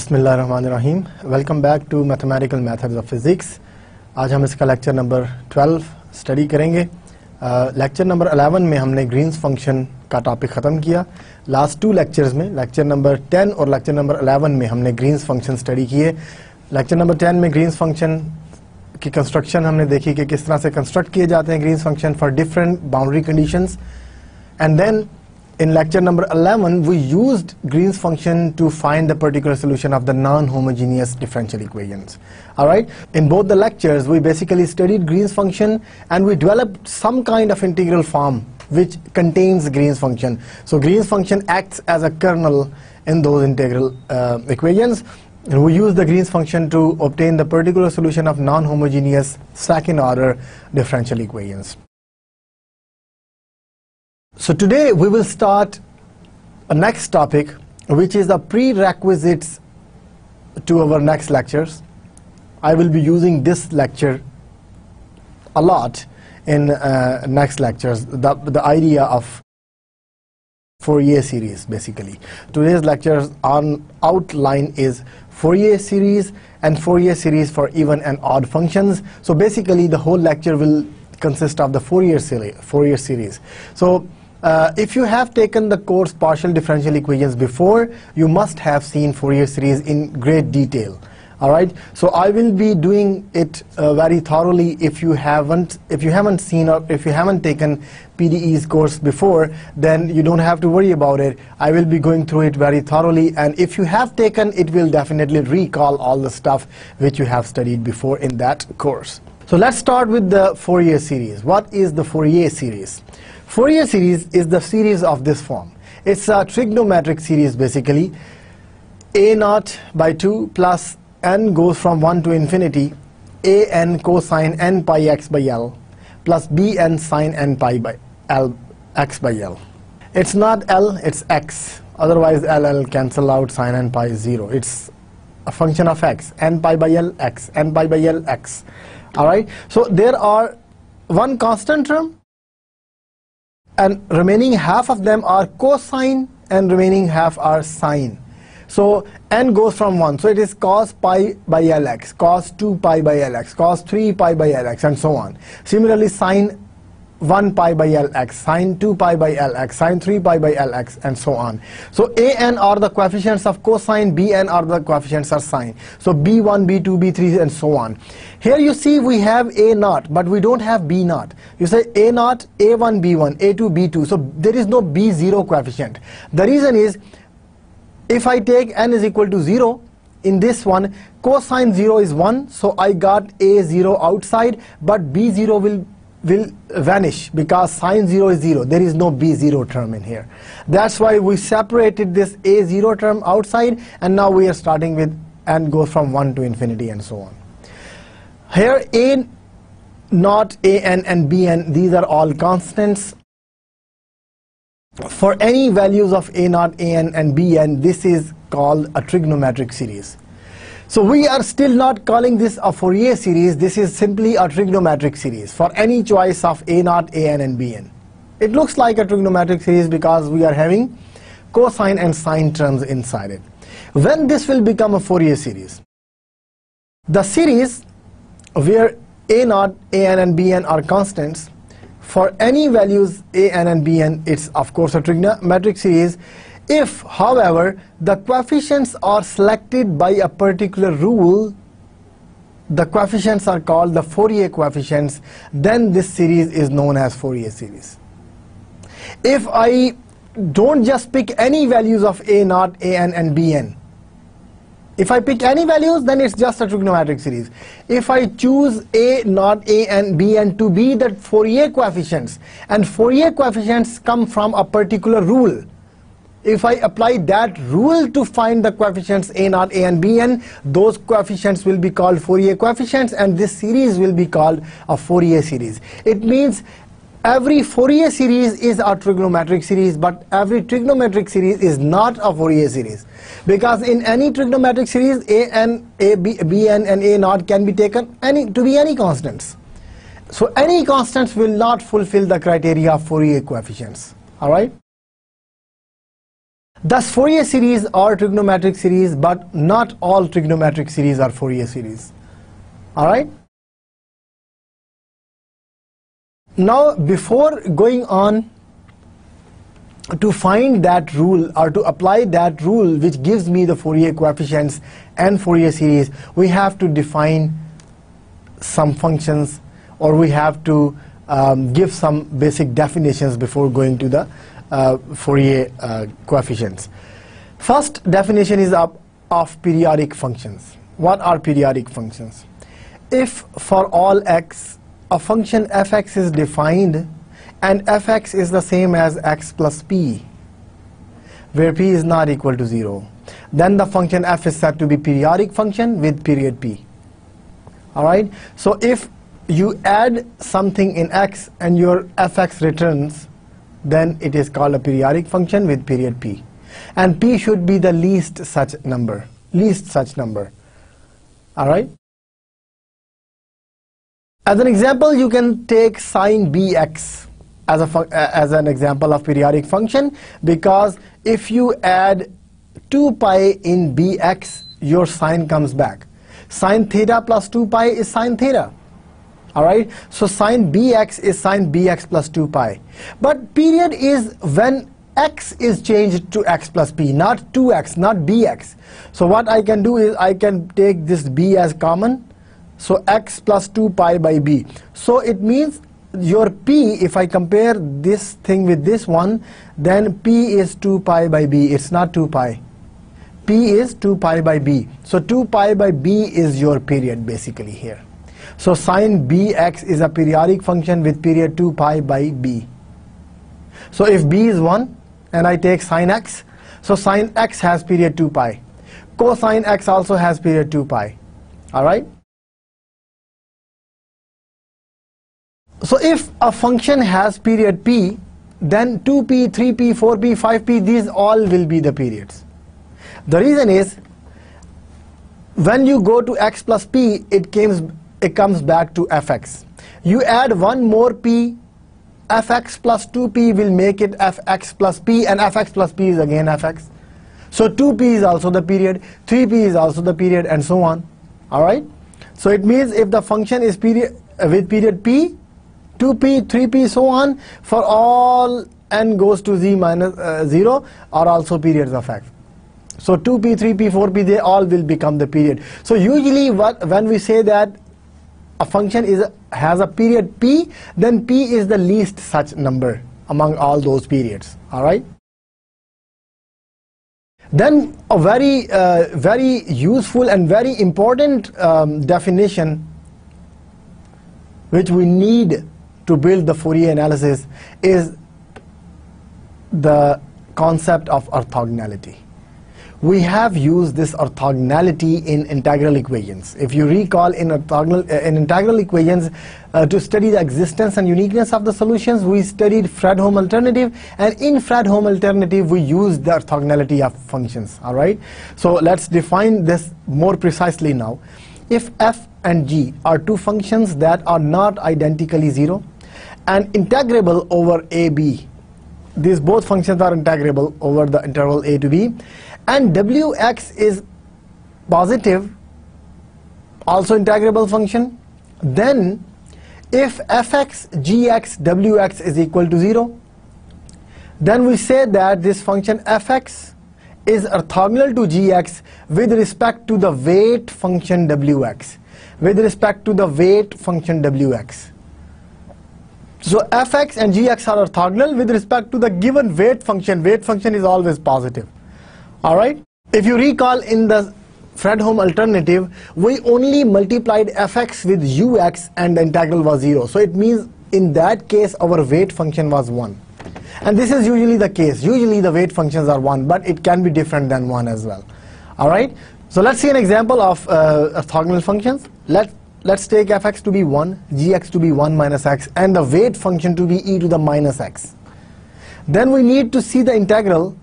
बिस्मिल्लाहिर्रहमानिर्रहीम। Welcome back to mathematical methods of physics. आज हम इसका लेक्चर नंबर 12 स्टडी करेंगे। लेक्चर नंबर 11 में हमने ग्रीन्स फंक्शन का टॉपिक ख़त्म किया। लास्ट टू लेक्चर्स में लेक्चर नंबर 10 और लेक्चर नंबर 11 में हमने ग्रीन्स फंक्शन स्टडी किए। लेक्चर नंबर 10 में ग्रीन्स फंक्शन की कंस्ट्रक्शन हमने देखी कि किस तरह से कंस्ट्रक्ट किए जाते हैं Green's function for different boundary conditions. And then in lecture number 11 we used Green's function to find the particular solution of the non-homogeneous differential equations. Alright, in both the lectures we basically studied Green's function and we developed some kind of integral form which contains Green's function. So Green's function acts as a kernel in those integral equations, and we use the Green's function to obtain the particular solution of non-homogeneous second order differential equations. So today we will start a next topic which is the prerequisites to our next lectures. I will be using this lecture a lot in next lectures, the idea of Fourier series basically. Today's lectures on outline is Fourier series and Fourier series for even and odd functions. So basically the whole lecture will consist of the Fourier series. So if you have taken the course partial differential equations before, you must have seen Fourier series in great detail. Alright, so I will be doing it very thoroughly. If you haven't seen or if you haven't taken PDE's course before, then you don't have to worry about it. I will be going through it very thoroughly, and if you have taken, it will definitely recall all the stuff which you have studied before in that course. So let's start with the Fourier series. What is the Fourier series? Fourier series is the series of this form. It's a trigonometric series basically. A0 by 2 plus n goes from 1 to infinity, an cosine n pi x by l plus bn sine n pi by l x by l. It's not l, it's x. Otherwise l cancel out, sine n pi is 0. It's a function of x, n pi by l x, n pi by l x. Alright, so there are one constant term and remaining half of them are cosine and remaining half are sine. So n goes from 1, so it is cos pi by lx, cos 2 pi by lx, cos 3 pi by lx, and so on. Similarly sine 1 pi by lx, sine 2 pi by lx, sine 3 pi by lx, and so on. So an are the coefficients of cosine, bn are the coefficients of sine. So b1, b2, b3, and so on. Here you see we have a0, but we don't have b0. You say a0, a1, b1, a2, b2. So there is no b0 coefficient. The reason is, if I take n is equal to 0, in this one, cosine 0 is 1, so I got a0 outside, but b0 will vanish because sine 0 is 0. There is no b0 term in here. That's why we separated this a0 term outside, and now we are starting with n goes from 1 to infinity and so on. Here a0, an, and bn, these are all constants. For any values of a0, an, and bn, this is called a trigonometric series. So we are still not calling this a Fourier series. This is simply a trigonometric series for any choice of a0, an, and bn. It looks like a trigonometric series because we are having cosine and sine terms inside it. When this will become a Fourier series? The series where a0, an, and bn are constants, for any values an and bn, it's of course a trigonometric series. If, however, the coefficients are selected by a particular rule, the coefficients are called the Fourier coefficients, then this series is known as Fourier series. If I don't just pick any values of a0, an, and bn, if I pick any values, then it's just a trigonometric series. If I choose a0, an, bn to be the Fourier coefficients, and Fourier coefficients come from a particular rule, if I apply that rule to find the coefficients a0, an, bn, those coefficients will be called Fourier coefficients, and this series will be called a Fourier series. It means every Fourier series is a trigonometric series, but every trigonometric series is not a Fourier series. Because in any trigonometric series, bn, and a0 can be taken to be any constants. So any constants will not fulfill the criteria of Fourier coefficients. Alright? Thus, Fourier series are trigonometric series, but not all trigonometric series are Fourier series. All right? Now, before going on to find that rule or to apply that rule which gives me the Fourier coefficients and Fourier series, we have to define some functions, or we have to give some basic definitions before going to the Fourier coefficients. First definition is of periodic functions. What are periodic functions? If for all x a function fx is defined and fx is the same as x plus p, where p is not equal to 0, then the function f is said to be periodic function with period p. Alright, so if you add something in x and your fx returns, then it is called a periodic function with period p, and p should be the least such number. Alright, as an example, you can take sine bx as an example of periodic function, because if you add 2 pi in bx, your sine comes back. Sine theta plus 2 pi is sine theta. Alright, so sine bx is sine bx plus 2 pi. But period is when x is changed to x plus p, not 2x, not bx. So what I can do is I can take this b as common, so x plus 2 pi by b. So it means your p, if I compare this thing with this one, then p is 2 pi by b. It's not 2 pi. P is 2 pi by b. So 2 pi by b is your period basically here. So sine bx is a periodic function with period 2 pi by b. So if b is 1 and I take sine x, so sine x has period 2 pi. Cosine x also has period 2 pi. Alright? So if a function has period p, then 2p, 3p, 4p, 5p, these all will be the periods. The reason is, when you go to x plus p, it comes back to fx. You add one more p, fx plus 2p will make it fx plus p, and fx plus p is again fx. So 2p is also the period, 3p is also the period, and so on. Alright? So it means if the function is with period p, 2p, 3p, so on, for all n goes to z minus 0 are also periods of x. So 2p, 3p, 4p, they all will become the period. So usually when we say that a function has a period p, then p is the least such number among all those periods. Alright? Then a very useful and very important definition which we need to build the Fourier analysis is the concept of orthogonality. We have used this orthogonality in integral equations. If you recall, in integral equations, to study the existence and uniqueness of the solutions, we studied Fredholm alternative, and in Fredholm alternative we used the orthogonality of functions. Alright, so let's define this more precisely now. If f and g are two functions that are not identically 0 and integrable over a, b, these both functions are integrable over the interval a to b, and wx is positive, also integrable function, then if fx, gx, wx is equal to 0, then we say that this function fx is orthogonal to gx with respect to the weight function wx. With respect to the weight function wx. So fx and gx are orthogonal with respect to the given weight function. Weight function is always positive. Alright? If you recall, in the Fredholm alternative, we only multiplied fx with ux and the integral was 0. So it means in that case our weight function was 1. And this is usually the case. Usually the weight functions are 1, but it can be different than 1 as well. Alright? So let's see an example of orthogonal functions. Let's take fx to be 1, gx to be 1 minus x, and the weight function to be e to the minus x. Then we need to see the integral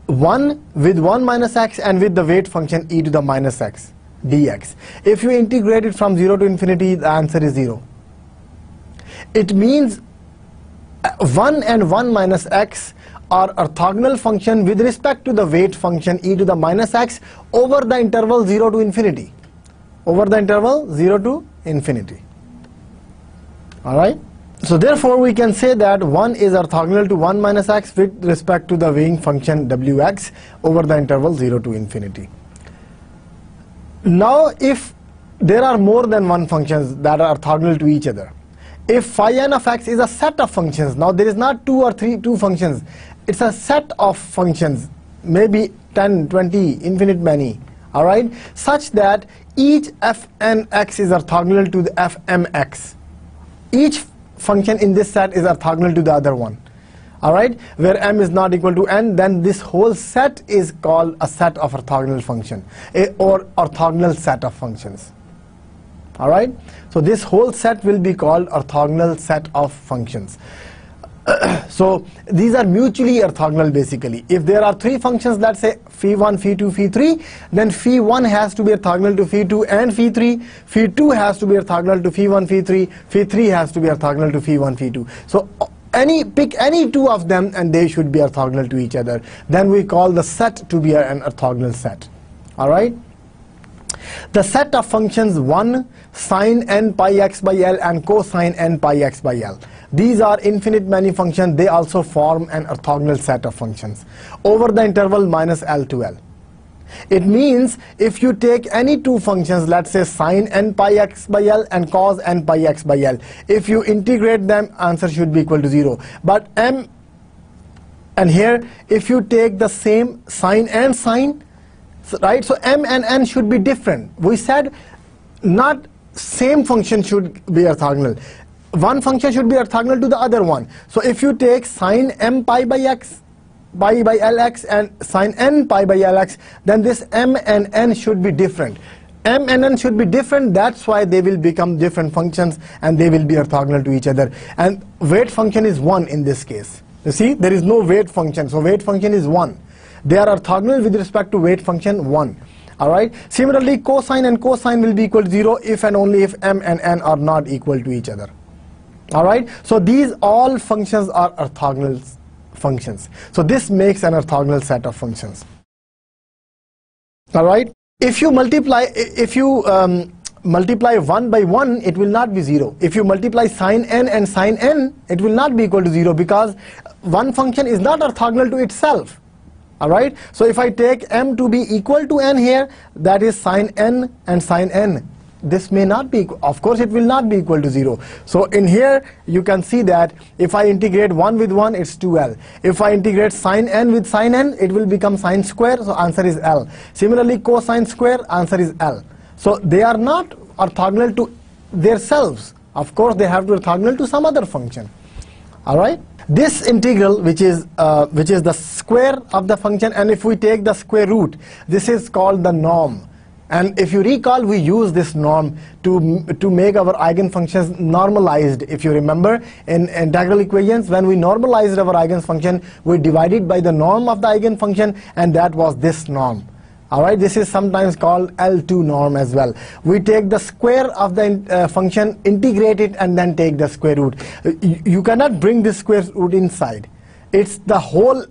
1 with 1 minus x and with the weight function e to the minus x dx. If you integrate it from 0 to infinity, the answer is 0. It means 1 and 1 minus x are orthogonal function with respect to the weight function e to the minus x over the interval 0 to infinity. Over the interval 0 to infinity. Alright? So therefore we can say that 1 is orthogonal to 1 minus x with respect to the weighing function wx over the interval 0 to infinity. Now if there are more than one functions that are orthogonal to each other, if phi n of x is a set of functions, now there is not two functions, it's a set of functions, maybe 10, 20, infinite many, alright, such that each fnx is orthogonal to the fmx. Each function in this set is orthogonal to the other one, alright, where m is not equal to n, then this whole set is called a set of orthogonal function, or orthogonal set of functions. Alright, so this whole set will be called orthogonal set of functions. So these are mutually orthogonal basically. If there are three functions, let's say phi1, phi2, phi3, then phi1 has to be orthogonal to phi2 and phi3, phi2 has to be orthogonal to phi1, phi3, phi3 has to be orthogonal to phi1, phi2. So pick any two of them and they should be orthogonal to each other. Then we call the set to be an orthogonal set. Alright? The set of functions 1, sine n pi x by L and cosine n pi x by L. These are infinite many functions. They also form an orthogonal set of functions over the interval minus L to L. It means if you take any two functions, let's say sine n pi x by L and cos n pi x by L, if you integrate them, answer should be equal to 0. But m, and here if you take the same sine and sine, right, so m and n should be different. We said not same function should be orthogonal. One function should be orthogonal to the other one. So if you take sine m pi by x, pi by lx, and sine n pi by lx, then this m and n should be different. M and n should be different, that's why they will become different functions and they will be orthogonal to each other. And weight function is 1 in this case. You see, there is no weight function, so weight function is 1. They are orthogonal with respect to weight function 1. Alright. Similarly, cosine and cosine will be equal to 0 if and only if m and n are not equal to each other. Alright. So these all functions are orthogonal functions. So this makes an orthogonal set of functions. Alright. If you multiply 1 by 1, it will not be 0. If you multiply sine n and sine n, it will not be equal to 0 because one function is not orthogonal to itself. Alright, so if I take m to be equal to n here, that is sine n and sine n. This may not be, of course it will not be equal to 0. So in here you can see that if I integrate 1 with 1, it's 2l. If I integrate sine n with sine n, it will become sine square, so answer is l. Similarly, cosine square, answer is l. So they are not orthogonal to themselves. Of course they have to be orthogonal to some other function. Alright. This integral, which is the square of the function, and if we take the square root, this is called the norm. And if you recall, we use this norm to make our eigenfunctions normalized. If you remember, in integral equations, when we normalized our eigenfunction, we divided by the norm of the eigenfunction, and that was this norm. Alright, this is sometimes called L2 norm as well. We take the square of the function, integrate it, and then take the square root. You cannot bring this square root inside. It's the whole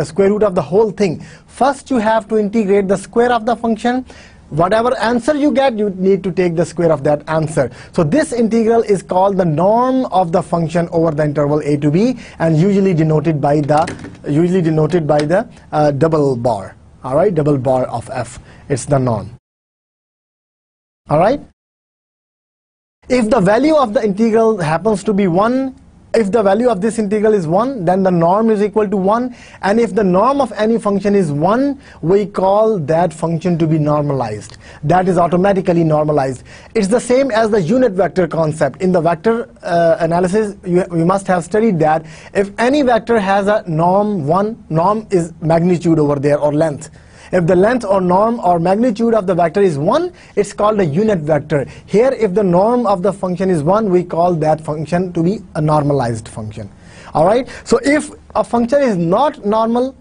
square root of the whole thing. First you have to integrate the square of the function. Whatever answer you get, you need to take the square of that answer. So this integral is called the norm of the function over the interval a to b, and usually denoted by the double bar. Alright, double bar of f. It's the norm. Alright. If the value of the integral happens to be 1, if the value of this integral is 1, then the norm is equal to 1. And if the norm of any function is 1, we call that function to be normalized. That is automatically normalized. It's the same as the unit vector concept. In the vector analysis, you must have studied that if any vector has a norm 1, norm is magnitude over there, or length. If the length or norm or magnitude of the vector is 1, it's called a unit vector. Here, if the norm of the function is 1, we call that function to be a normalized function. Alright, so if a function is not normal,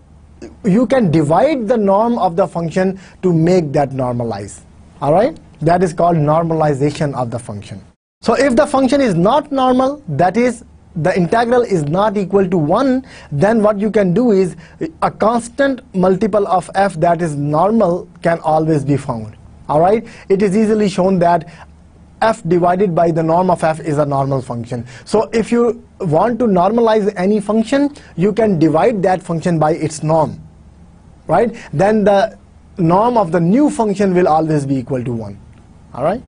you can divide the norm of the function to make that normalize. Alright, that is called normalization of the function. So if the function is not normal, that is the integral is not equal to 1, then what you can do is a constant multiple of f that is normal can always be found. Alright, it is easily shown that f divided by the norm of f is a normal function. So if you want to normalize any function, you can divide that function by its norm, right? Then the norm of the new function will always be equal to 1. Alright,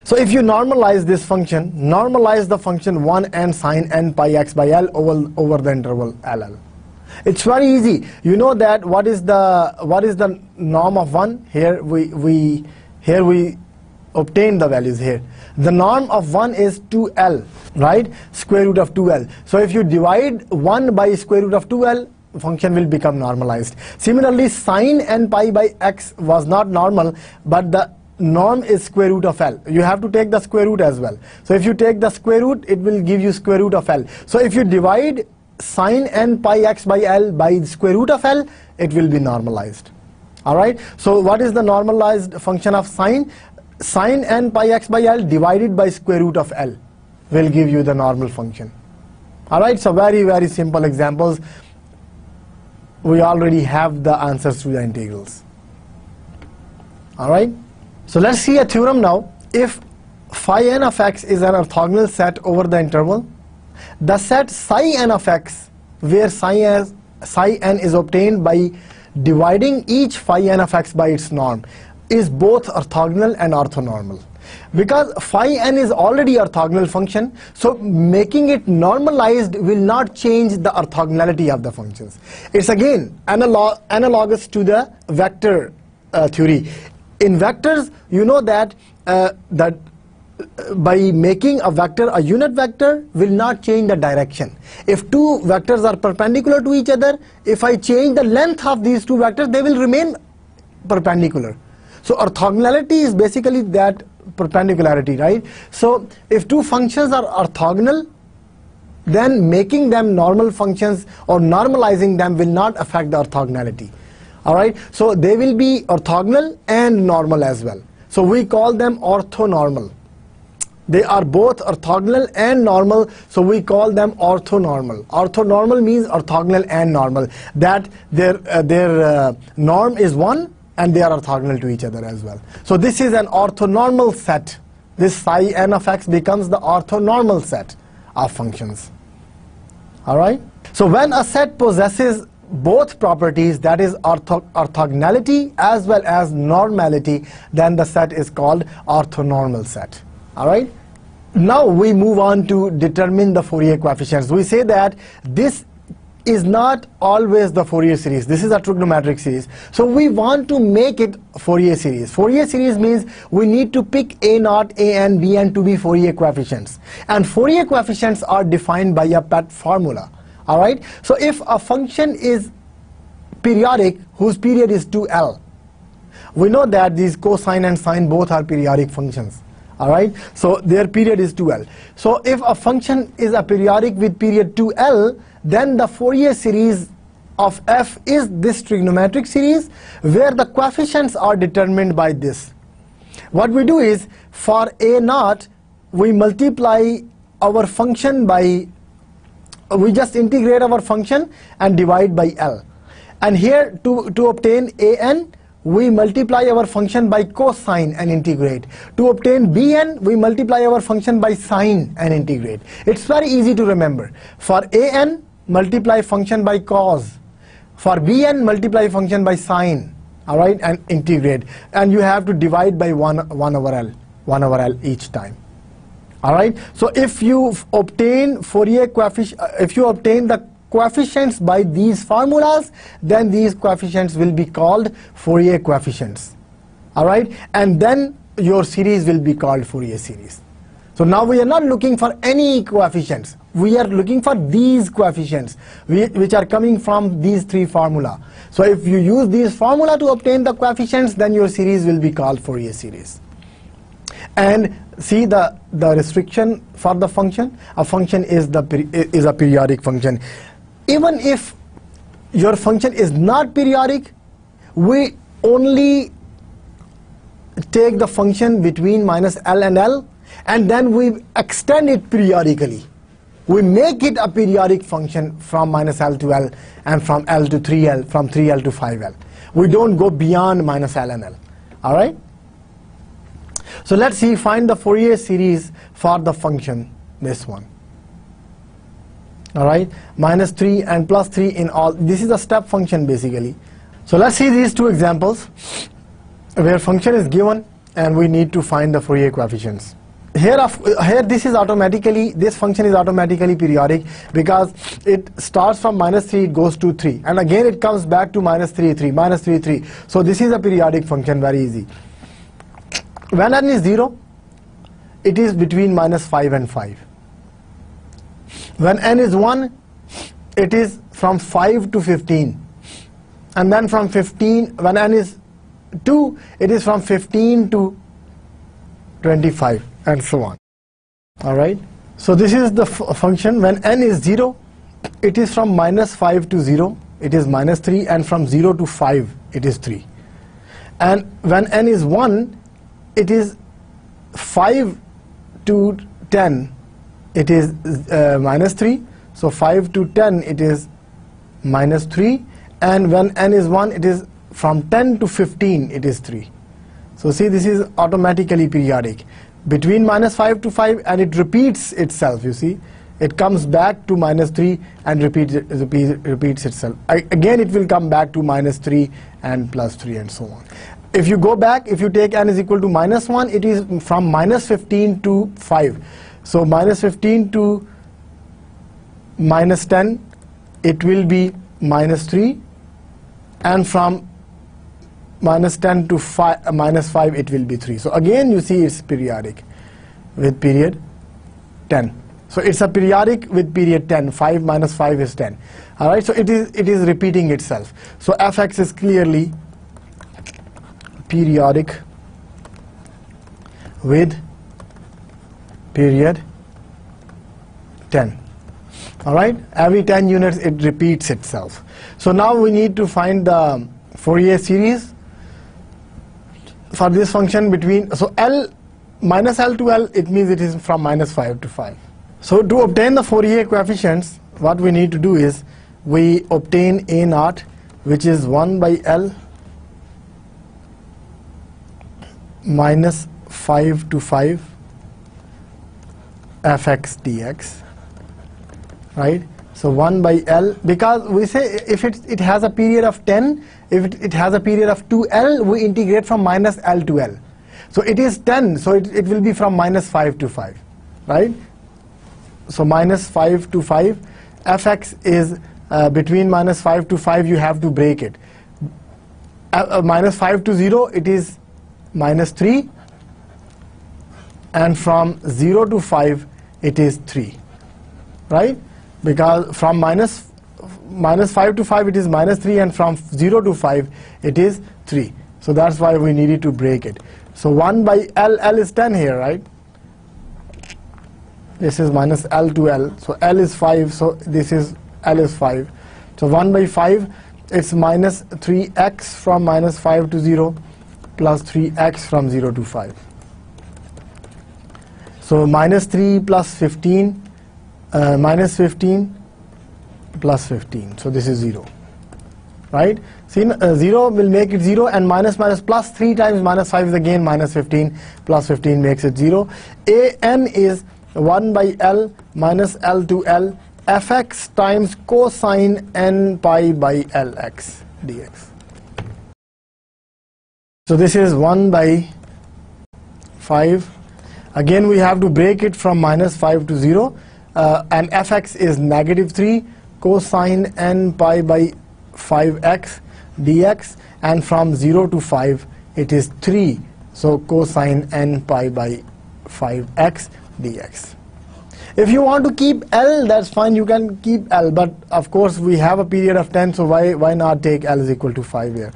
so if you normalize this function, normalize the function 1 and sine n pi x by l over the interval ll. It's very easy. You know that what is the norm of 1? Here we obtain the values here. The norm of 1 is 2l, right? Square root of 2l. So if you divide 1 by square root of 2l, function will become normalized. Similarly, sine n pi by x was not normal, but the norm is square root of l. You have to take the square root as well. So if you take the square root, it will give you square root of l. So if you divide sine n pi x by l by the square root of l, it will be normalized. Alright, so what is the normalized function of sine? Sine n pi x by l divided by square root of l will give you the normal function. Alright, so very simple examples. We already have the answers to the integrals. Alright, so let's see a theorem now. If phi n of x is an orthogonal set over the interval, the set psi n of x, where psi n is obtained by dividing each phi n of x by its norm, is both orthogonal and orthonormal. Because phi n is already orthogonal function, so making it normalized will not change the orthogonality of the functions. It's again analogous to the vector theory. In vectors, you know that by making a vector a unit vector will not change the direction. If two vectors are perpendicular to each other, if I change the length of these two vectors, they will remain perpendicular. So orthogonality is basically that perpendicularity, right? So if two functions are orthogonal, then making them normal functions or normalizing them will not affect the orthogonality. Alright, so they will be orthogonal and normal as well. So we call them orthonormal. They are both orthogonal and normal, so we call them orthonormal. Orthonormal means orthogonal and normal, that their norm is 1 and they are orthogonal to each other as well. So this is an orthonormal set. This psi n of x becomes the orthonormal set of functions. Alright? So when a set possesses both properties, that is orthogonality as well as normality, then the set is called orthonormal set. Alright? Now we move on to determine the Fourier coefficients. We say that this is not always the Fourier series. This is a trigonometric series. So we want to make it Fourier series. Fourier series means we need to pick a0, an, bn to be Fourier coefficients. And Fourier coefficients are defined by a PET formula. Alright? So if a function is periodic whose period is 2l, we know that these cosine and sine both are periodic functions. Alright? So their period is 2l. So if a function is a periodic with period 2l, then the Fourier series of f is this trigonometric series where the coefficients are determined by this. What we do is, for a0, we multiply our function by, we just integrate our function and divide by l. And here to obtain an, we multiply our function by cosine and integrate. To obtain bn, we multiply our function by sine and integrate. It's very easy to remember. For an, multiply function by cos. For bn, multiply function by sine. Alright, and integrate. And you have to divide by 1 over l each time. Alright, so if you obtain Fourier coefficient, if you obtain the coefficients by these formulas, then these coefficients will be called Fourier coefficients. Alright, and then your series will be called Fourier series. So now we are not looking for any coefficients. We are looking for these coefficients which are coming from these three formula. So if you use these formula to obtain the coefficients, then your series will be called Fourier series. And see the restriction for the function. A function is a periodic function. Even if your function is not periodic, we only take the function between minus l and l, and then we extend it periodically. We make it a periodic function from minus L to L and from L to 3L, from 3L to 5L. We don't go beyond minus L and L. All right? So let's see, find the Fourier series for the function, this one. All right? Minus 3 and plus 3 in all. This is a step function basically. So let's see these two examples where function is given and we need to find the Fourier coefficients. Here this function is automatically periodic because it starts from minus 3, it goes to 3, and again it comes back to minus 3, 3, minus 3, 3. So this is a periodic function, very easy. When n is 0, it is between minus 5 and 5. When n is 1, it is from 5 to 15. And then from 15, when n is 2, it is from 15 to 25, and so on. All right? So this is the function. When n is 0, it is from minus 5 to 0, it is minus 3, and from 0 to 5, it is 3. And when n is 1, it is 5 to 10, it is minus 3. So 5 to 10, it is minus 3. And when n is 1, it is from 10 to 15, it is 3. So see, this is automatically periodic. Between minus 5 to 5, and it repeats itself, you see. It comes back to minus 3 and repeats itself. Again, it will come back to minus 3 and plus 3 and so on. If you go back, if you take n is equal to minus 1, it is from minus 15 to 5. So minus 15 to minus 10, it will be minus 3. And from minus 10 to minus 5, it will be 3. So again, you see it's periodic with period 10. So it's a periodic with period 10. 5 minus 5 is 10. All right, so it is repeating itself. So fx is clearly periodic with period 10. All right, every 10 units it repeats itself. So now we need to find the Fourier series for this function between, so L, minus L to L, it means it is from minus 5 to 5. So to obtain the Fourier coefficients, what we need to do is we obtain A naught, which is 1 by L minus 5 to 5 fx dx, right? So 1 by L, because we say if it has a period of 10, if it has a period of 2L, we integrate from minus L to L. So it is 10, so it will be from minus 5 to 5, right? So minus 5 to 5, fx is between minus 5 to 5, you have to break it. Minus 5 to 0, it is minus 3, and from 0 to 5, it is 3, right? Because from minus 5 to 5, it is minus 3, and from 0 to 5, it is 3. So that's why we needed to break it. So 1 by L, L is 10 here, right? This is minus L to L. So L is 5, so this is L is 5. So 1 by 5, it's minus 3x from minus 5 to 0 plus 3x from 0 to 5. So minus 3 plus 15, minus 15 plus 15. So this is 0, right? See, 0 will make it 0, and minus minus plus 3 times minus 5 is again minus 15, plus 15 makes it 0. An is 1 by L minus L to L fx times cosine n pi by Lx dx. So this is 1 by 5. Again, we have to break it from minus 5 to 0, and fx is negative 3 cosine n pi by 5x dx, and from 0 to 5, it is 3. So cosine n pi by 5x dx. If you want to keep L, that's fine, you can keep L, but of course we have a period of 10, so why not take L is equal to 5 here.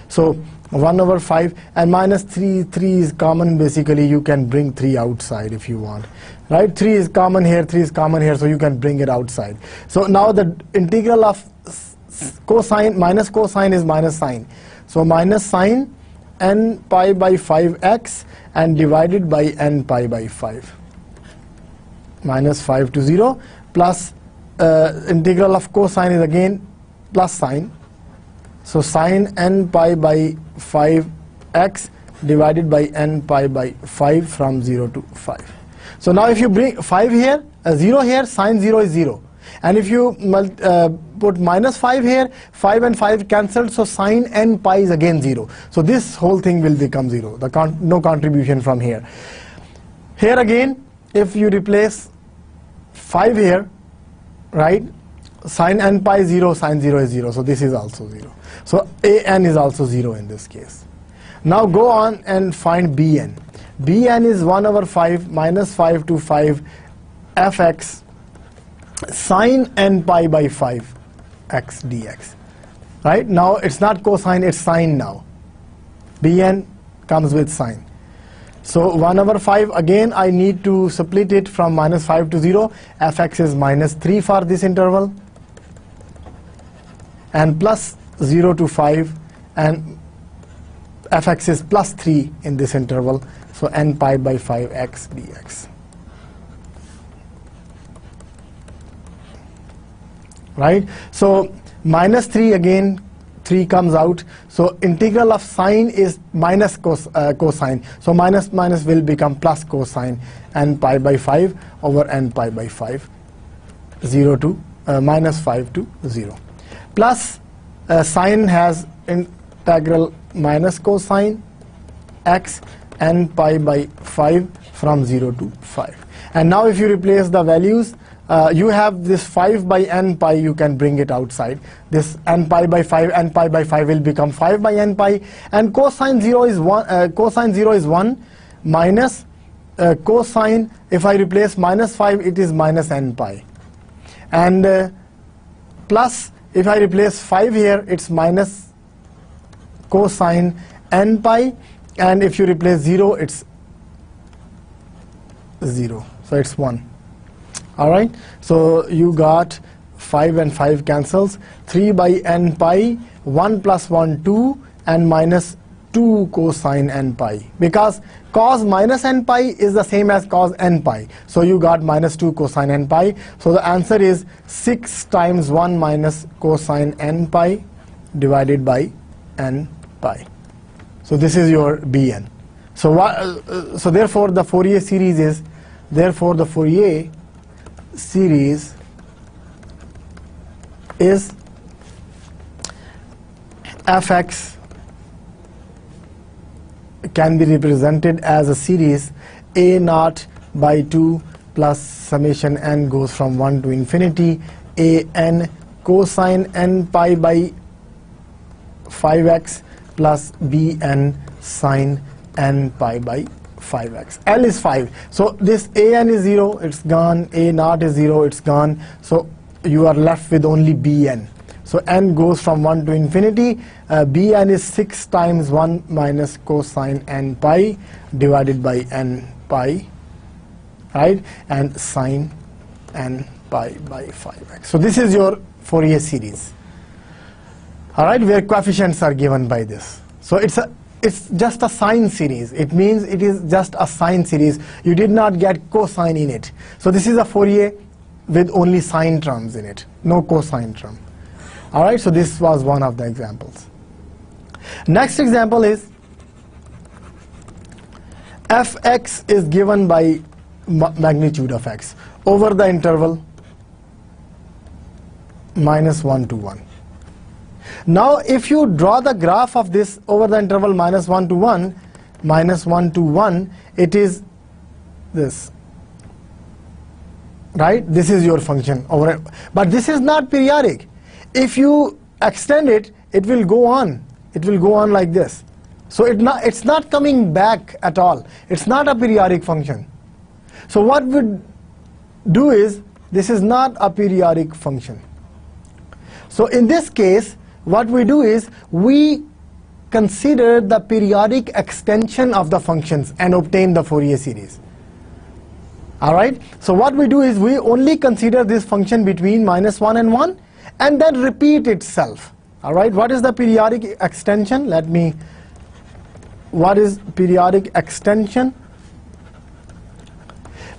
So 1 over 5, and minus 3 is common, basically you can bring 3 outside if you want, right? 3 is common here, 3 is common here, so you can bring it outside. So now the integral of cosine, minus cosine is minus sine. So minus sine n pi by 5x and divided by n pi by 5. Minus 5 to 0 plus integral of cosine is again plus sign. So sine n pi by 5x divided by n pi by 5 from 0 to 5. So now if you bring 5 here, 0 here, sine 0 is 0. And if you put minus 5 here, 5 and 5 cancelled, so sine n pi is again 0. So this whole thing will become 0, no contribution from here. Here again, if you replace 5 here, right, sine n pi is 0, sine 0 is 0, so this is also 0. So an is also 0 in this case. Now go on and find bn. Bn is 1 over 5 minus 5 to 5 fx sine n pi by 5 x dx. Right? Now it's not cosine, it's sine now. Bn comes with sine. So 1 over 5, again I need to split it from minus 5 to 0. Fx is minus 3 for this interval. And plus 0 to 5. And fx is plus 3 in this interval. So n pi by 5x dx. Right? So minus 3 again, 3 comes out. So integral of sine is minus cosine. So minus will become plus cosine n pi by 5 over n pi by 5. 0 to minus 5 to 0. Plus sine has integral minus cosine x n pi by 5 from 0 to 5. And now if you replace the values, you have this 5 by n pi, you can bring it outside. This n pi by 5 will become 5 by n pi, and cosine 0 is 1 minus cosine, if I replace minus 5, it is minus n pi. And plus, if I replace 5 here, it's minus cosine n pi, and if you replace 0, it's 0. So it's 1. Alright, so you got 5 and 5 cancels, 3 by n pi, 1 plus 1, 2, and minus 2 cosine n pi. Because cos minus n pi is the same as cos n pi. So you got minus 2 cosine n pi. So the answer is 6 times 1 minus cosine n pi divided by n pi. So this is your Bn. So therefore the Fourier series is, fx can be represented as a series a naught by 2 plus summation n goes from 1 to infinity a n cosine n pi by 5x plus bn sine n pi by 5x. L is 5. So this an is 0, it's gone. A naught is 0, it's gone. So you are left with only bn. So n goes from 1 to infinity. Bn is 6 times 1 minus cosine n pi divided by n pi, right? And sine n pi by 5x. So this is your Fourier series. All right, where coefficients are given by this. So it's just a sine series. It means it is just a sine series. You did not get cosine in it. So this is a Fourier with only sine terms in it, no cosine term. All right, so this was one of the examples. Next example is fx is given by magnitude of x over the interval minus 1 to 1. Now if you draw the graph of this over the interval minus 1 to 1, it is this, right? This is your function over, but this is not periodic. If you extend it, it will go on. It will go on like this. So it's not coming back at all. It's not a periodic function. So what we do is, this is not a periodic function. So in this case, what we do is, we consider the periodic extension of the functions and obtain the Fourier series. All right? So what we do is, we only consider this function between minus 1 and 1, and then repeat itself. All right? What is the periodic extension? Let me what is periodic extension?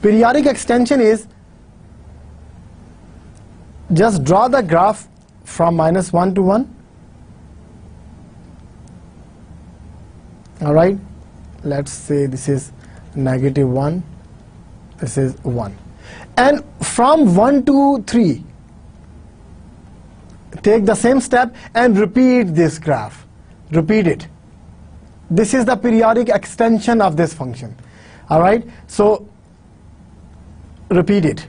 Periodic extension is, just draw the graph from -1 to 1. All right, let's say this is -1, this is 1, and from 1 to 3 take the same step and repeat this graph, repeat it. This is the periodic extension of this function. All right, so repeat it.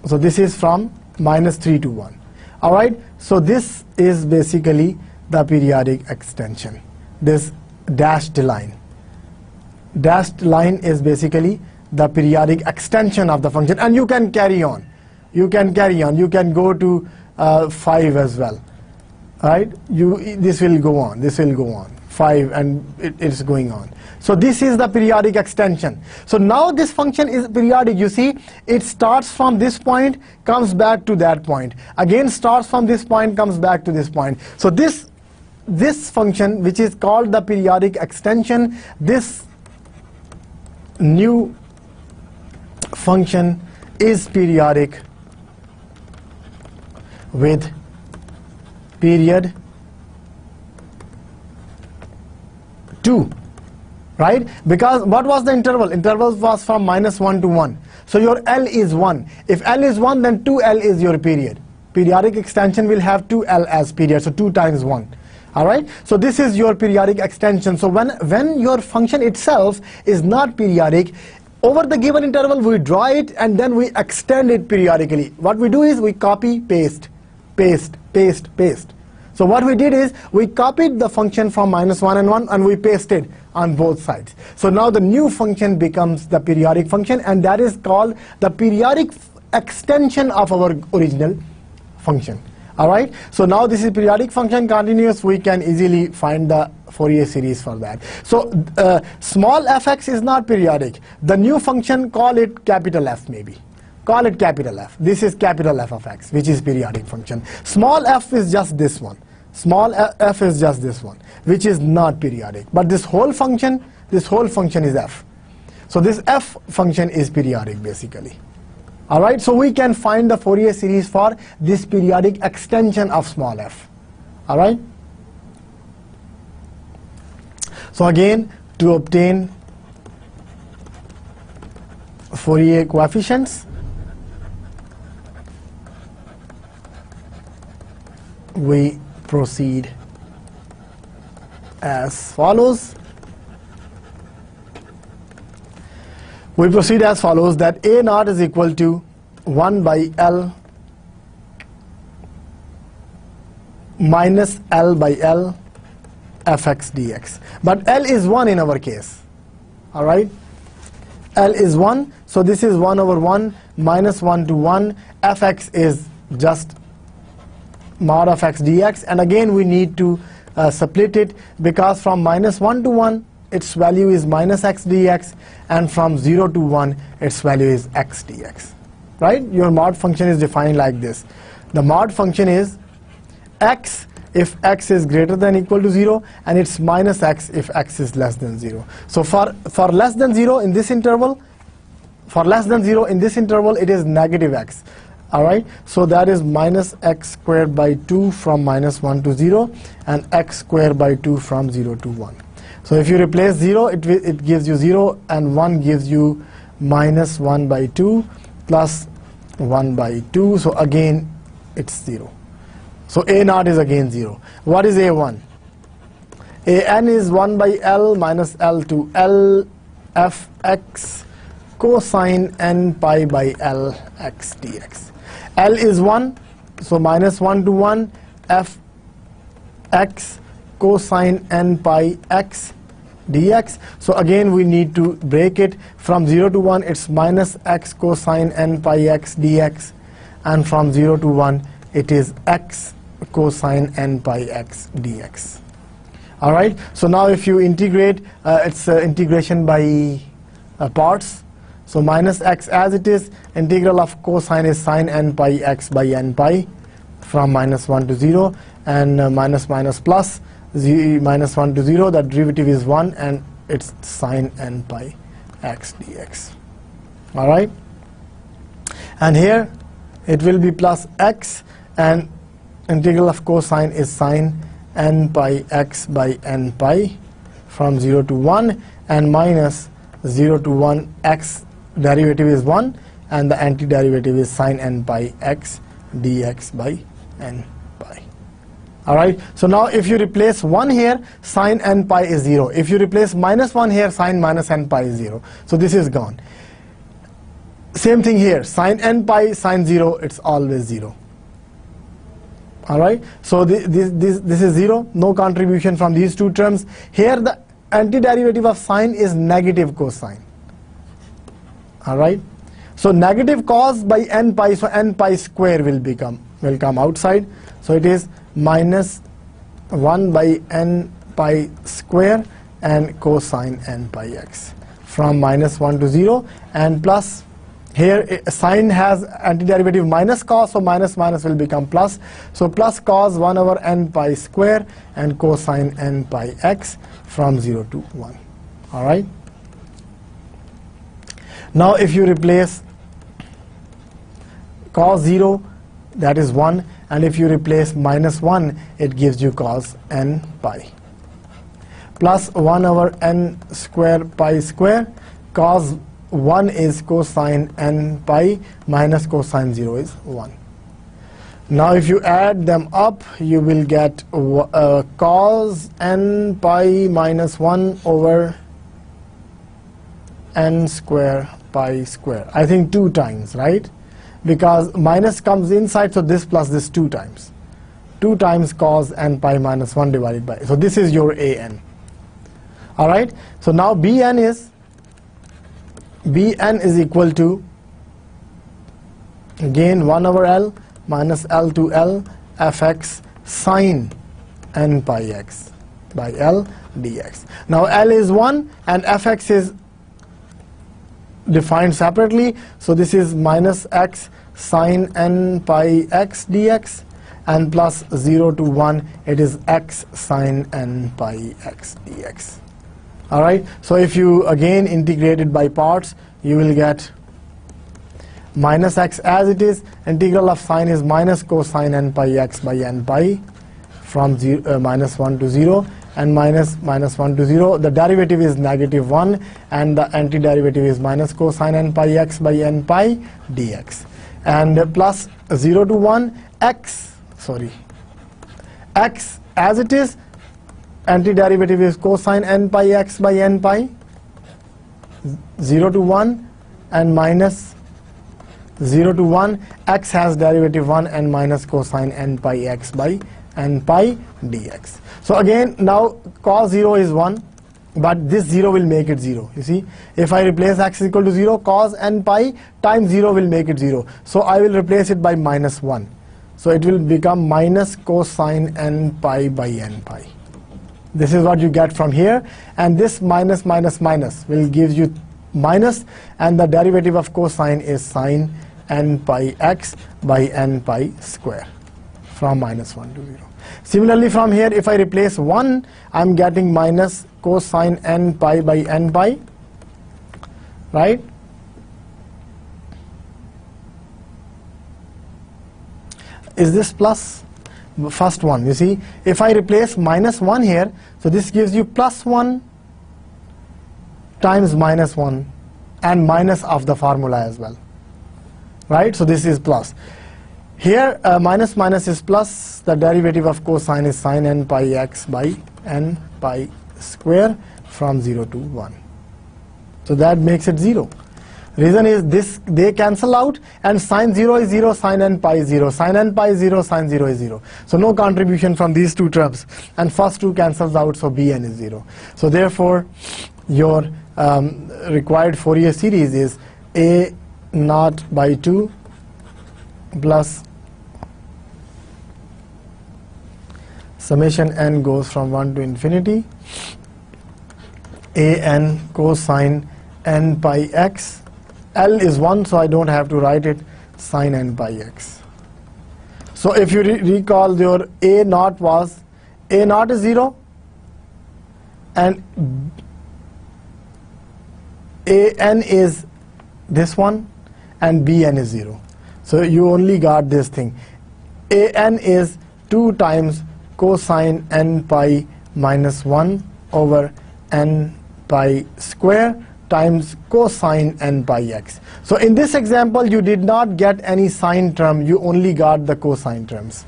So this is from -3 to 1. All right, so this is basically the periodic extension. This dashed line is basically the periodic extension of the function, and you can carry on. You can go to 5 as well. All right, this will go on 5, and it's going on. So this is the periodic extension. So now this function is periodic. You see, it starts from this point, comes back to that point, again starts from this point, comes back to this point. So this function, which is called the periodic extension, this new function is periodic with period 2, right? Because what was the interval? Interval was from -1 to 1. So your L is 1. If L is 1, then 2L is your period. Periodic extension will have 2L as period, so 2 times 1. All right, so this is your periodic extension. So when your function itself is not periodic, over the given interval we draw it and then we extend it periodically. What we do is we copy, paste, paste, paste, paste. So what we did is we copied the function from -1 and 1 and we pasted on both sides. So now the new function becomes the periodic function, and that is called the periodic extension of our original function. All right, so now this is periodic function continuous. We can easily find the Fourier series for that. So small fx is not periodic. The new function, call it capital F maybe. Call it capital F. This is capital F of x, which is periodic function. Small f is just this one. Small f is just this one, which is not periodic. But this whole function is f. So this f function is periodic basically. All right, so we can find the Fourier series for this periodic extension of small f. All right. So again, to obtain Fourier coefficients, we proceed as follows. We proceed as follows, that A naught is equal to 1 by L minus L by L fx dx. But L is 1 in our case. All right, L is 1, so this is 1 over 1 minus 1 to 1. Fx is just mod of x dx, and again we need to split it, because from -1 to 1 its value is minus x dx, and from 0 to 1 its value is x dx. Right? Your mod function is defined like this. The mod function is x if x is greater than or equal to 0, and it's minus x if x is less than 0. So for less than 0 in this interval, it is negative x. All right, so that is minus x squared by 2 from -1 to 0, and x squared by 2 from 0 to 1. So if you replace 0, it gives you 0, and 1 gives you minus 1 by 2 plus 1 by 2. So again, it's 0. So A naught is again 0. What is A1? An is 1 by L minus L to L fx cosine n pi by L x dx. L is 1, so minus 1 to 1 fx cosine n pi x dx. So again we need to break it. From 0 to 1 it's minus x cosine n pi x dx, and from 0 to 1 it is x cosine n pi x dx. All right, so now if you integrate, it's integration by parts. So minus x as it is, integral of cosine is sine n pi x by n pi from -1 to 0, and minus minus plus minus 1 to 0, the derivative is 1, and it's sine n pi x dx. All right, and here it will be plus x, and integral of cosine is sine n pi x by n pi from 0 to 1, and minus 0 to 1 x derivative is 1, and the antiderivative is sine n pi x dx by n pi. All right, so now if you replace 1 here, sine n pi is 0. If you replace minus 1 here, sine minus n pi is 0. So this is gone. Same thing here, sine n pi, sine 0, it's always 0. All right, so this is 0, no contribution from these two terms. Here the antiderivative of sine is negative cosine. All right, so negative cos by n pi, so n pi square will come outside. So it is minus 1 by n pi square and cosine n pi x from minus 1 to 0, and plus here sine has antiderivative minus cos, so minus minus will become plus. So plus cos 1 over n pi square and cosine n pi x from 0 to 1. All right. Now if you replace cos 0, that is 1, and if you replace minus 1, it gives you cos n pi. Plus 1 over n square pi square, cos 1 is cosine n pi, minus cosine 0 is 1. Now if you add them up, you will get cos n pi minus 1 over n square pi square. I think 2 times, right? Because minus comes inside, so this plus this 2 times. 2 times cos n pi minus 1 divided by, so this is your an. All right, so now bn is equal to, again, 1 over L minus L to L fx sine n pi x by L dx. Now L is 1 and fx is defined separately, so this is minus x sine n pi x dx, and plus 0 to 1, it is x sine n pi x dx. All right, so if you again integrate it by parts, you will get minus x as it is. Integral of sine is minus cosine n pi x by n pi from minus 1 to 0, and minus 1 to 0. The derivative is negative 1, and the antiderivative is minus cosine n pi x by n pi dx. And plus 0 to 1, x as it is. Antiderivative is cosine n pi x by n pi, 0 to 1, and minus 0 to 1, x has derivative 1 and minus cosine n pi x by n pi dx. So again, now cos 0 is 1, but this 0 will make it 0. You see, if I replace x is equal to 0, cos n pi times 0 will make it 0. So I will replace it by minus 1. So it will become minus cosine n pi by n pi. This is what you get from here, and this minus minus minus will give you minus, and the derivative of cosine is sine n pi x by n pi square from minus 1 to 0. Similarly from here, if I replace 1, I'm getting minus cosine n pi by n pi, right? Is this plus? First one, you see, if I replace minus 1 here, so this gives you plus 1 times minus 1 and minus of the formula as well, right? So this is plus. Here minus minus is plus, the derivative of cosine is sine n pi x by n pi square from 0 to 1. So that makes it 0. Reason is this, they cancel out, and sine 0 is 0, sine n pi is 0, sine n pi is 0, sine 0 is 0. So no contribution from these two terms, and first 2 cancels out, so bn is 0. So therefore your required Fourier series is a naught by 2 plus summation n goes from 1 to infinity a n cosine n pi x. L is 1, so I don't have to write it, sine n pi x. So if you recall, your a naught was A naught is 0 and an is this one and bn is 0. So you only got this thing. An is 2 times cosine n pi minus 1 over n pi square times cosine n pi x. So in this example you did not get any sine term, you only got the cosine terms.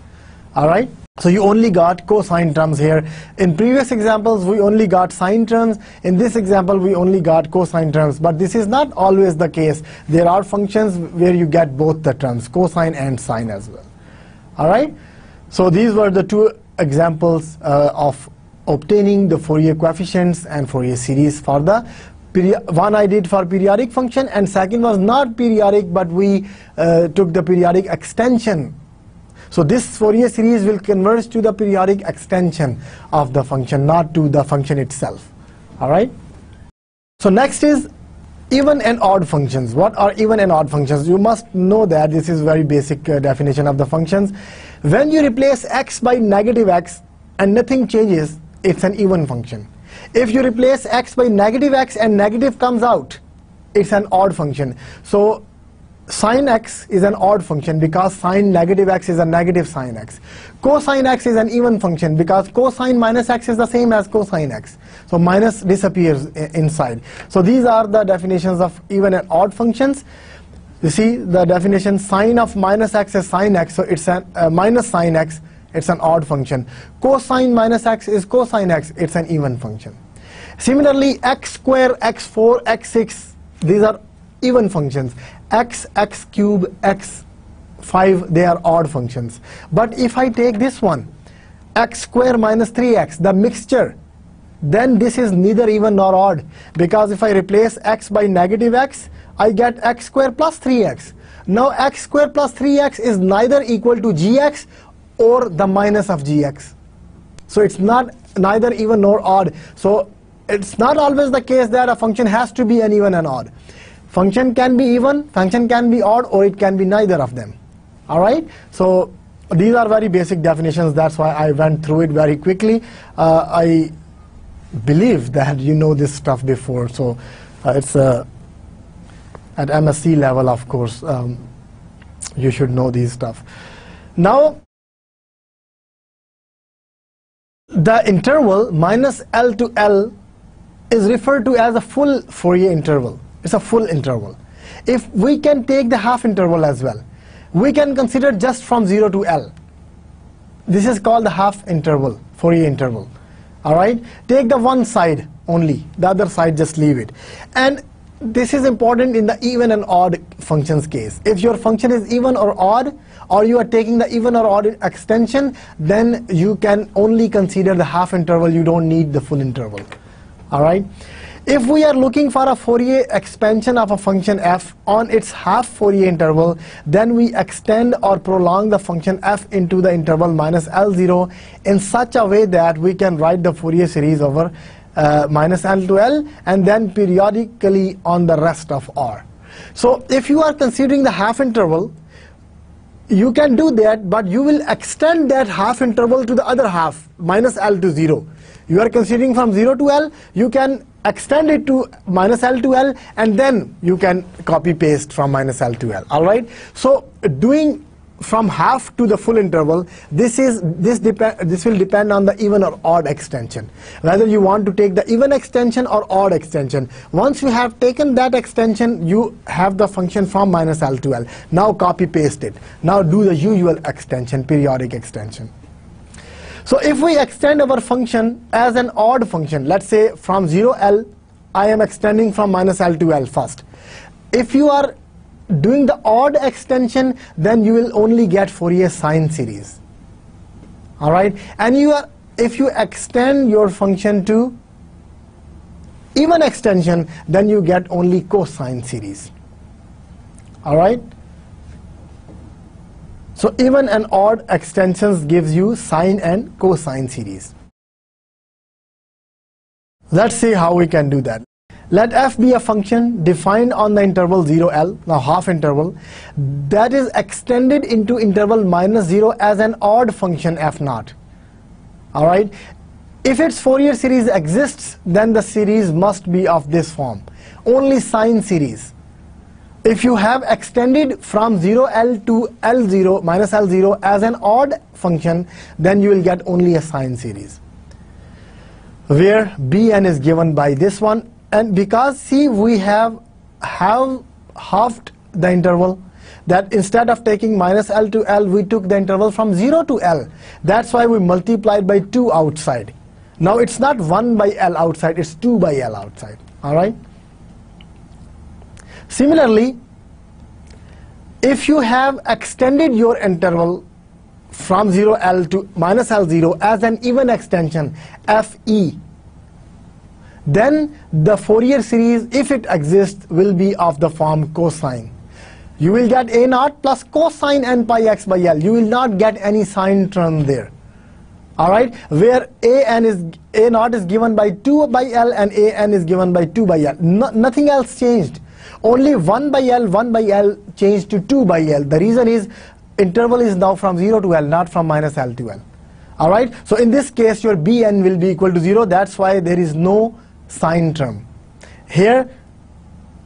Alright, so you only got cosine terms here. In previous examples we only got sine terms, in this example we only got cosine terms, but this is not always the case. There are functions where you get both the terms, cosine and sine as well. Alright, so these were the two examples of obtaining the Fourier coefficients and Fourier series for the one I did for periodic function, and second was not periodic, but we took the periodic extension. So this Fourier series will converge to the periodic extension of the function, not to the function itself. Alright. So next is even and odd functions. What are even and odd functions? You must know that this is very basic definition of the functions. When you replace x by negative x and nothing changes, it's an even function. If you replace x by negative x and negative comes out, it's an odd function. So sine x is an odd function because sine negative x is a negative sine x. Cosine x is an even function because cosine minus x is the same as cosine x. So minus disappears inside. So these are the definitions of even and odd functions. You see the definition, sine of minus x is sine x, so it's a minus sine x, it's an odd function. Cosine minus x is cosine x, it's an even function. Similarly, x square, x4, x6, these are even functions. X, x cube, x5, they are odd functions. But if I take this one, x square minus 3x, the mixture, then this is neither even nor odd, because if I replace x by negative x, I get x square plus 3x. Now x square plus 3x is neither equal to gx or the minus of gx. So it's not neither even nor odd. So it's not always the case that a function has to be an even and odd. Function can be even, function can be odd, or it can be neither of them. Alright? So these are very basic definitions, that's why I went through it very quickly. I believe that you know this stuff before, so it's at MSc level, of course, you should know these stuff. Now, the interval minus L to L is referred to as a full Fourier interval. It's a full interval. If we can take the half interval as well, we can consider just from 0 to L. This is called the half interval, Fourier interval. Alright? Take the one side only, the other side just leave it. And this is important in the even and odd functions case. If your function is even or odd, or you are taking the even or odd extension, then you can only consider the half interval, you don't need the full interval. Alright? If we are looking for a Fourier expansion of a function f on its half Fourier interval, then we extend or prolong the function f into the interval minus L0 in such a way that we can write the Fourier series over minus L to L and then periodically on the rest of R. So if you are considering the half interval, you can do that, but you will extend that half interval to the other half, minus L to 0. You are considering from 0 to L, you can extend it to minus L to L, and then you can copy paste from minus L to L. Alright? So doing from half to the full interval, this will depend on the even or odd extension. Whether you want to take the even extension or odd extension. Once you have taken that extension, you have the function from minus L to L. Now copy paste it. Now do the usual extension, periodic extension. So if we extend our function as an odd function, let's say from 0L, I am extending from minus L to L first. If you are doing the odd extension, then you will only get Fourier sine series. Alright? And if you extend your function to even extension, then you get only cosine series. Alright? So even and odd extensions gives you sine and cosine series. Let's see how we can do that. Let f be a function defined on the interval 0L, now half interval, that is extended into interval minus 0 as an odd function f naught. All right. If its Fourier series exists, then the series must be of this form. Only sine series. If you have extended from 0L to L0 minus L0 as an odd function, then you will get only a sine series, where Bn is given by this one. And because, see, we have halved the interval, that instead of taking minus L to L, we took the interval from 0 to L. That's why we multiplied by 2 outside. Now it's not 1 by L outside, it's 2 by L outside. All right. Similarly, if you have extended your interval from 0L to minus L0 as an even extension, Fe, then the Fourier series, if it exists, will be of the form cosine. You will get A naught plus cosine n pi x by L. You will not get any sine term there. All right, where A naught is given by 2 by L and An is given by 2 by L. Nothing else changed. Only 1 by L changed to 2 by L. The reason is interval is now from 0 to L, not from minus L to L. All right, so in this case, your Bn will be equal to 0. That's why there is no sine term. Here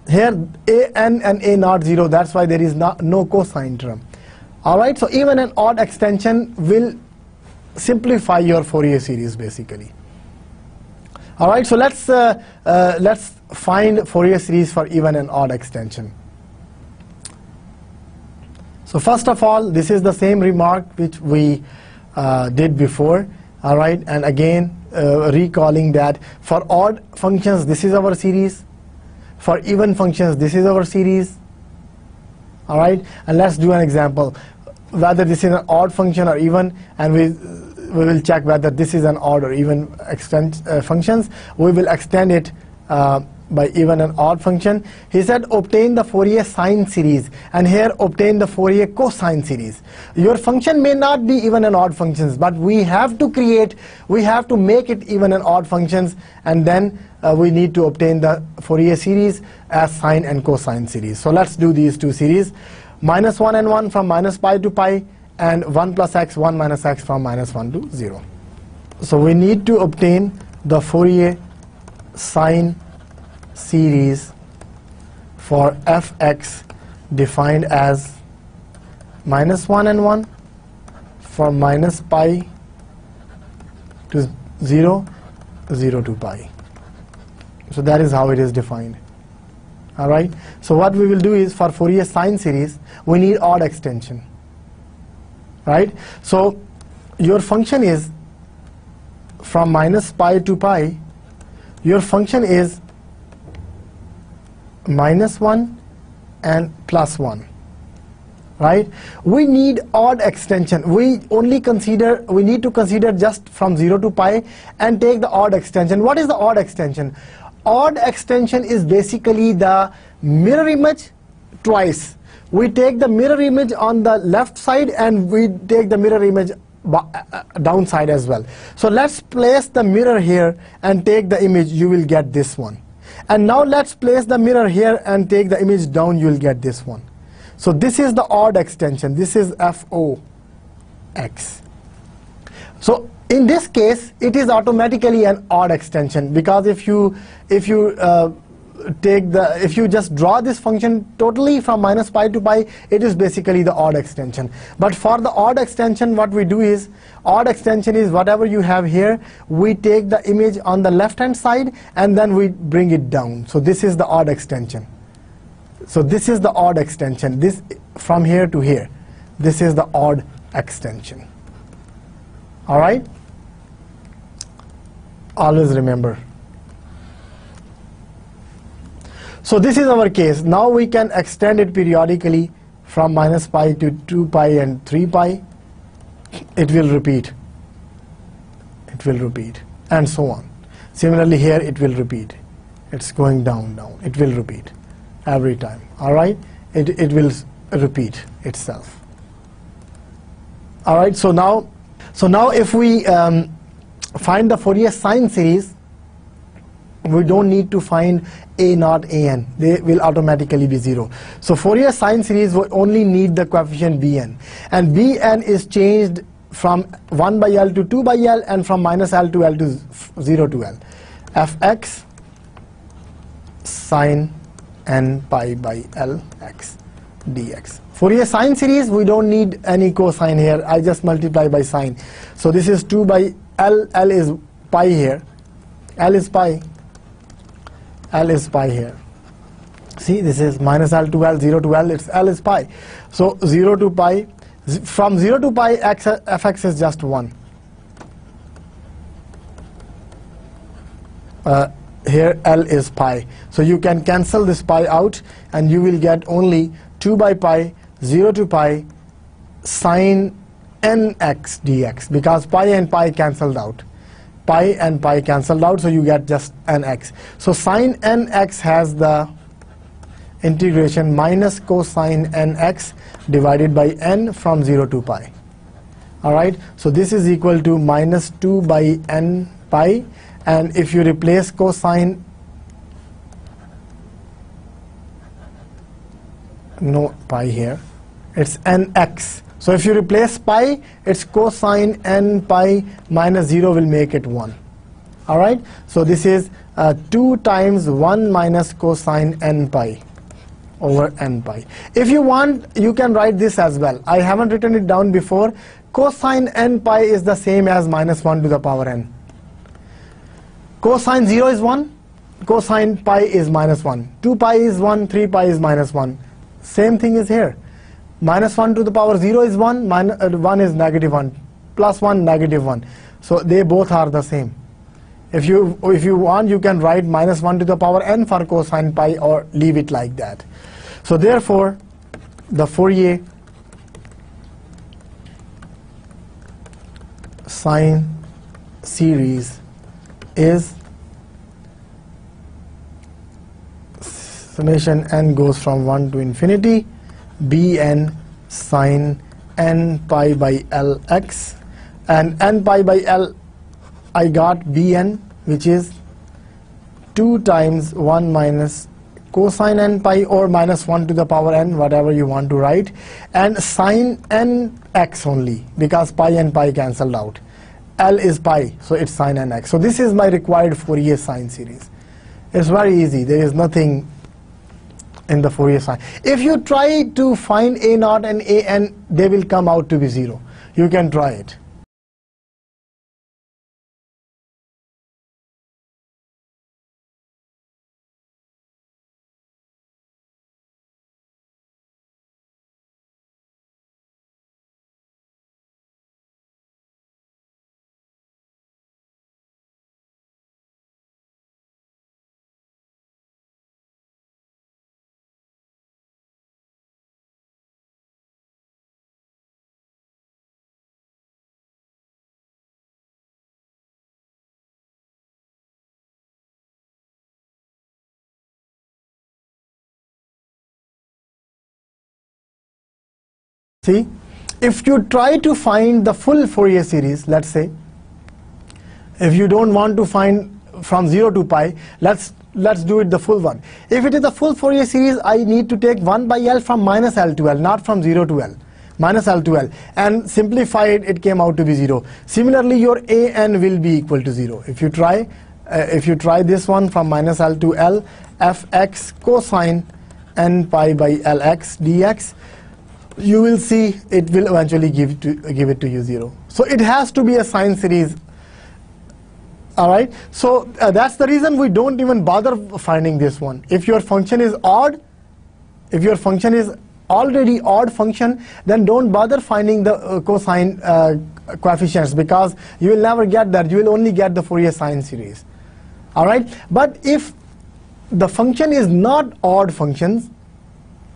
An and A naught 0. That's why there is no cosine term. All right, so even an odd extension will simplify your Fourier series basically. All right, so let's find Fourier series for even and odd extension. So first of all, this is the same remark which we did before. All right, and again recalling that for odd functions this is our series, for even functions this is our series. All right, and let's do an example whether this is an odd function or even, and we will check whether this is an odd or even functions. We will extend it by even and odd function. He said obtain the Fourier sine series, and here obtain the Fourier cosine series. Your function may not be even and odd functions, but we have to make it even and odd functions, and then we need to obtain the Fourier series as sine and cosine series. So let's do these two series. Minus 1 and 1 from minus pi to pi, and 1 plus x, 1 minus x from minus 1 to 0. So we need to obtain the Fourier sine series for fx defined as minus 1 and 1 from minus pi to 0, 0 to pi. So that is how it is defined. All right. So what we will do is, for Fourier sine series, we need odd extension. Right. So your function is from minus pi to pi. Your function is minus 1 and plus 1. Right. We need odd extension. We need to consider just from 0 to pi and take the odd extension. What is the odd extension? Odd extension is basically the mirror image twice. We take the mirror image on the left side and we take the mirror image downside as well. So let's place the mirror here and take the image. You will get this one. And now let's place the mirror here and take the image down. You will get this one. So this is the odd extension. This is FOX. So in this case, it is automatically an odd extension, because if you just draw this function totally from minus pi to pi, it is basically the odd extension. But for the odd extension, what we do is, odd extension is whatever you have here, we take the image on the left hand side and then we bring it down. So this is the odd extension. So this is the odd extension. This from here to here. This is the odd extension. All right. Always remember. So this is our case. Now we can extend it periodically from minus pi to 2 pi and 3 pi. It will repeat. It will repeat, and so on. Similarly here it will repeat. It's going down, down. It will repeat every time. All right. It will repeat itself. All right. So now if we find the Fourier sine series, we don't need to find A naught An. They will automatically be 0. So Fourier sine series will only need the coefficient Bn. And Bn is changed from 1 by L to 2 by L, and from minus L to L to 0 to L. Fx sine n pi by Lx dx. Fourier sine series, we don't need any cosine here. I just multiply by sine. So this is 2 by L. L is pi here. L is pi. L is pi here. See, this is minus L to L, 0 to L. It's L is pi. So 0 to pi. From 0 to pi, fx is just 1. Here L is pi. So you can cancel this pi out, and you will get only 2 by pi, 0 to pi, sine nx dx, because pi and pi cancelled out. Pi and pi cancelled out, so you get just nx. So sine nx has the integration minus cosine nx divided by n from 0 to pi. Alright, so this is equal to minus 2 by n pi, and if you replace cosine, no pi here, it's nx. So if you replace pi, it's cosine n pi minus 0 will make it 1. Alright, so this is 2 times 1 minus cosine n pi over n pi. If you want, you can write this as well. I haven't written it down before. Cosine n pi is the same as minus 1 to the power n. Cosine 0 is 1, cosine pi is minus 1. 2 pi is 1, 3 pi is minus 1. Same thing is here. Minus 1 to the power 0 is 1, 1 is negative 1, plus 1, negative 1. So they both are the same. If you want, you can write minus 1 to the power n for cosine pi, or leave it like that. So therefore, the Fourier sine series is summation n goes from 1 to infinity bn sine n pi by Lx, and n pi by L I got bn, which is 2 times 1 minus cosine n pi, or minus 1 to the power n, whatever you want to write, and sine nx only, because pi and pi cancelled out. L is pi, so it's sine nx. So this is my required Fourier sine series. It's very easy. There is nothing in the Fourier sine. If you try to find a0 and an, they will come out to be 0. You can try it. See, if you try to find the full Fourier series, let's say, if you don't want to find from 0 to pi, let's do it the full one. If it is the full Fourier series, I need to take 1 by L from minus L to L, not from 0 to L, minus L to L, and simplify it, it came out to be 0. Similarly, your an will be equal to 0. If you try this one from minus L to L, fx cosine n pi by Lx dx, you will see it will eventually give it to you 0. So it has to be a sine series. Alright, so that's the reason we don't even bother finding this one. If your function is odd, if your function is already odd function, then don't bother finding the cosine coefficients, because you will never get that. You will only get the Fourier sine series. Alright, but if the function is not odd functions,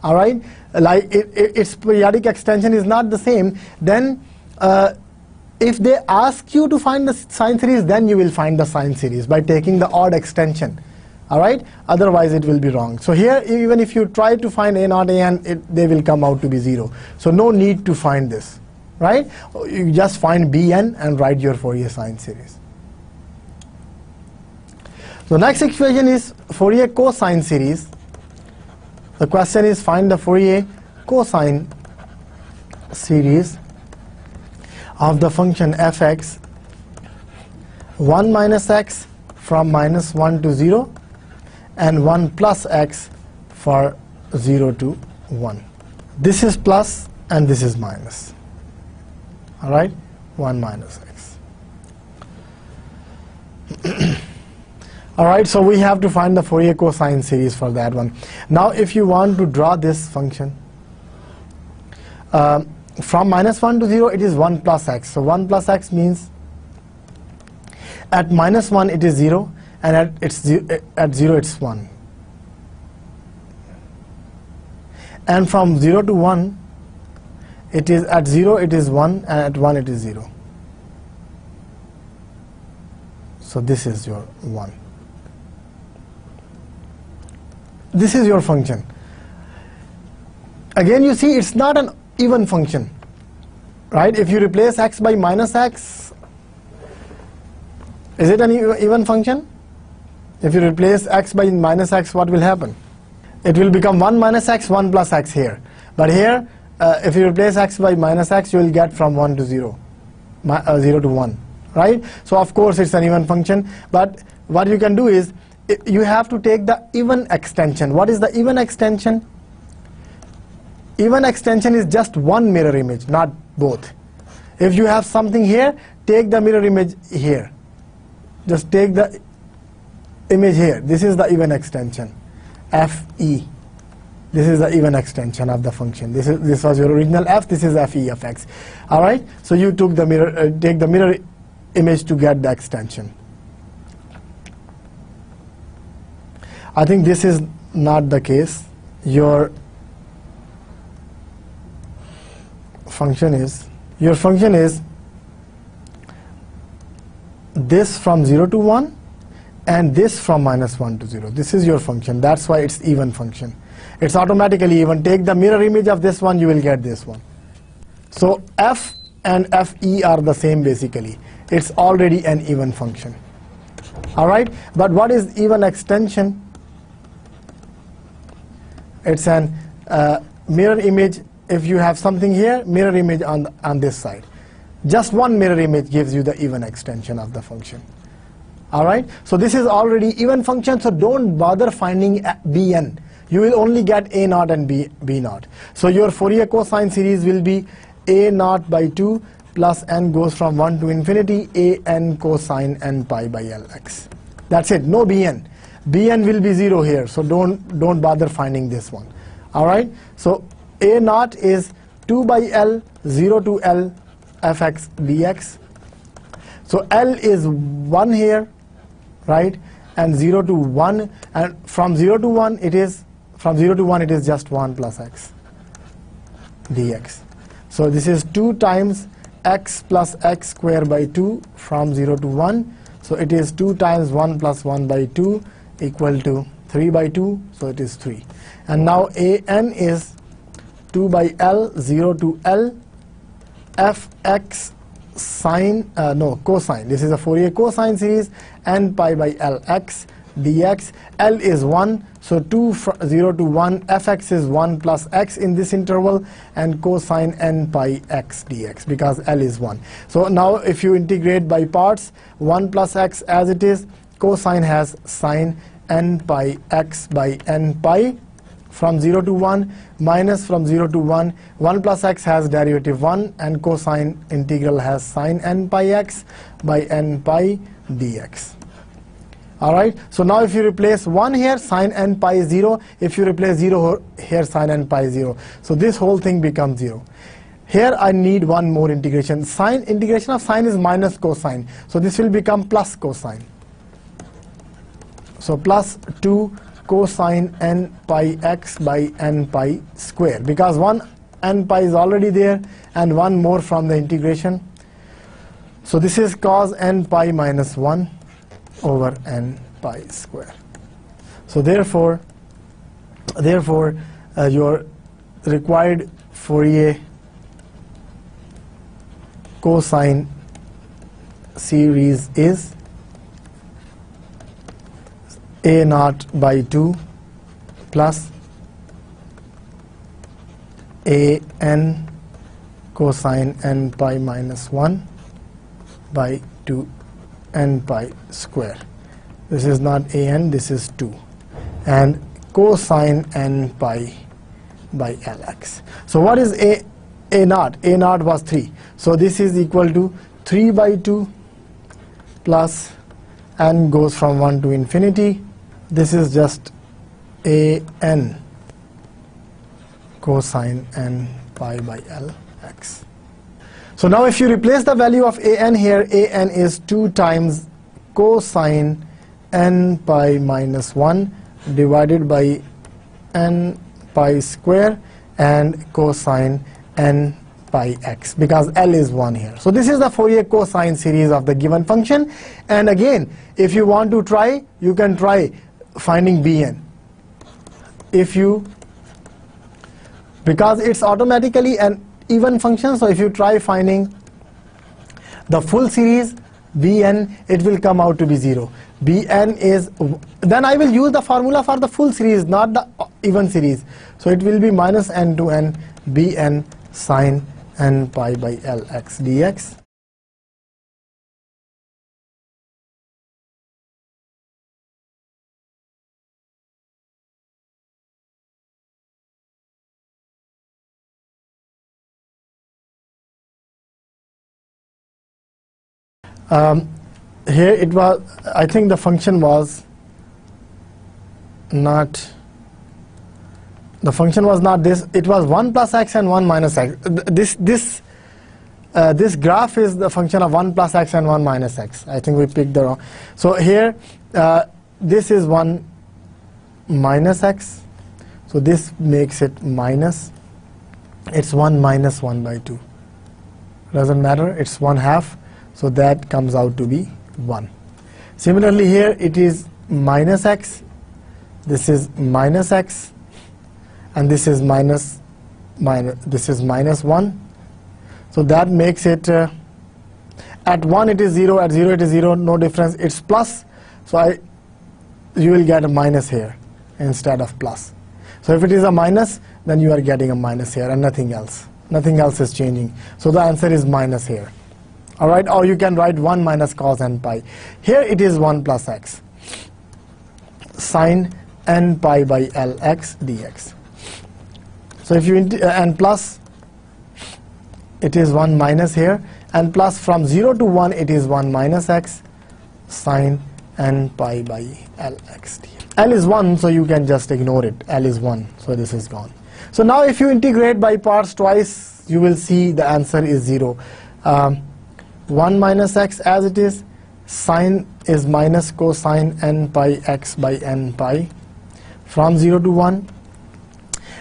alright, like its periodic extension is not the same, then if they ask you to find the sine series, then you will find the sine series by taking the odd extension. Alright, otherwise it will be wrong. So here, even if you try to find a0 an, they will come out to be 0. So no need to find this, right? You just find bn and write your Fourier sine series. So next equation is Fourier cosine series. The question is, find the Fourier cosine series. of the function fx 1 minus x from minus 1 to 0 and 1 plus x for 0 to 1. This is plus and this is minus. All right, 1 minus x. All right, so we have to find the Fourier cosine series for that one. Now if you want to draw this function from minus 1 to 0, it is 1 plus x. So 1 plus x means at minus 1 it is 0 and at 0 it's 1. And from 0 to 1, it is at 0 it is 1 and at 1 it is 0. So this is your 1. This is your function. Again you see it's not an even function, right? If you replace x by minus x, is it an even function? If you replace x by minus x, what will happen? It will become 1 minus x, 1 plus x here. But here, if you replace x by minus x, you will get from 1 to 0, 0 to 1, right? So of course it's an even function, but what you can do is, you have to take the even extension. What is the even extension? Even extension is just one mirror image, not both. If you have something here, take the mirror image here. Just take the image here. This is the even extension, fe. This is the even extension of the function. This was your original f. This is fe of x. All right. So you took the mirror, take the mirror image to get the extension. I think this is not the case. Your function is this from 0 to 1 and this from minus 1 to 0. This is your function. That's why it's even function. It's automatically even. Take the mirror image of this one, you will get this one. So f and fe are the same basically. It's already an even function. All right. But what is even extension? It's an mirror image. If you have something here, mirror image on this side. Just one mirror image gives you the even extension of the function. All right. So this is already even function. So don't bother finding bn. You will only get a naught and b naught. So your Fourier cosine series will be a naught by 2 plus n goes from 1 to infinity a n cosine n pi by lx. That's it. No bn. Bn will be 0 here. So don't bother finding this one. All right. So a naught is 2 by L, 0 to L, fx dx. So L is 1 here, right? And 0 to 1, and from 0 to 1 it is just 1 plus x dx. So this is 2 times x plus x square by 2 from 0 to 1. So it is 2 times 1 plus 1 by 2 equal to 3 by 2. So it is 3. And now a n is 2 by L, 0 to L, fx cosine. This is a Fourier cosine series, n pi by Lx dx. L is 1, so 0 to 1, fx is 1 plus x in this interval, and cosine n pi x dx, because L is 1. So now if you integrate by parts, 1 plus x as it is, cosine has sine n pi x by n pi from 0 to 1, minus from 0 to 1, 1 plus x has derivative 1, and cosine integral has sine n pi x by n pi dx. All right. So now if you replace 1 here, sine n pi is 0. If you replace 0 here, sine n pi is 0. So this whole thing becomes 0. Here I need one more integration. Integration of sine is minus cosine. So this will become plus cosine. So plus 2 cosine n pi x by n pi square, because 1 n pi is already there and one more from the integration. So this is cos n pi minus 1 over n pi square. So therefore your required Fourier cosine series is a naught by 2 plus a n cosine n pi minus 1 by 2 n pi square. This is not an, this is 2. And cosine n pi by Lx. So what is a naught? A naught was 3. So this is equal to 3 by 2 plus n goes from 1 to infinity. This is just an cosine n pi by Lx. So now if you replace the value of an here, an is 2 times cosine n pi minus 1 divided by n pi square and cosine n pi x, because L is 1 here. So this is the Fourier cosine series of the given function. And again, if you want to try, you can try finding Bn. Because it's automatically an even function, so if you try finding the full series Bn, it will come out to be 0. Bn is, then I will use the formula for the full series, not the even series. So it will be minus n to n Bn sine n pi by Lx dx. Here it was, I think the function was not this, it was 1 plus x and 1 minus x. This graph is the function of 1 plus x and 1 minus x. I think we picked the wrong. So here this is 1 minus x, so this makes it minus. It's 1 minus 1 by 2. Doesn't matter, it's 1/2, so that comes out to be 1. Similarly here it is minus x, this is minus x, and this is minus 1. So that makes it, at 1 it is 0, at 0 it is 0, no difference, it's plus. So you will get a minus here instead of plus. So if it is a minus, then you are getting a minus here and nothing else. Nothing else is changing. So the answer is minus here. Alright, or you can write 1 minus cos n pi. Here it is 1 plus x sine n pi by Lx dx. So if you and plus, it is 1 minus here, and plus from 0 to 1 it is 1 minus x sine n pi by Lx dx. L is 1, so you can just ignore it. L is 1, so this is gone. So now if you integrate by parts twice, you will see the answer is 0. 1 minus x as it is, sine is minus cosine n pi x by n pi from 0 to 1,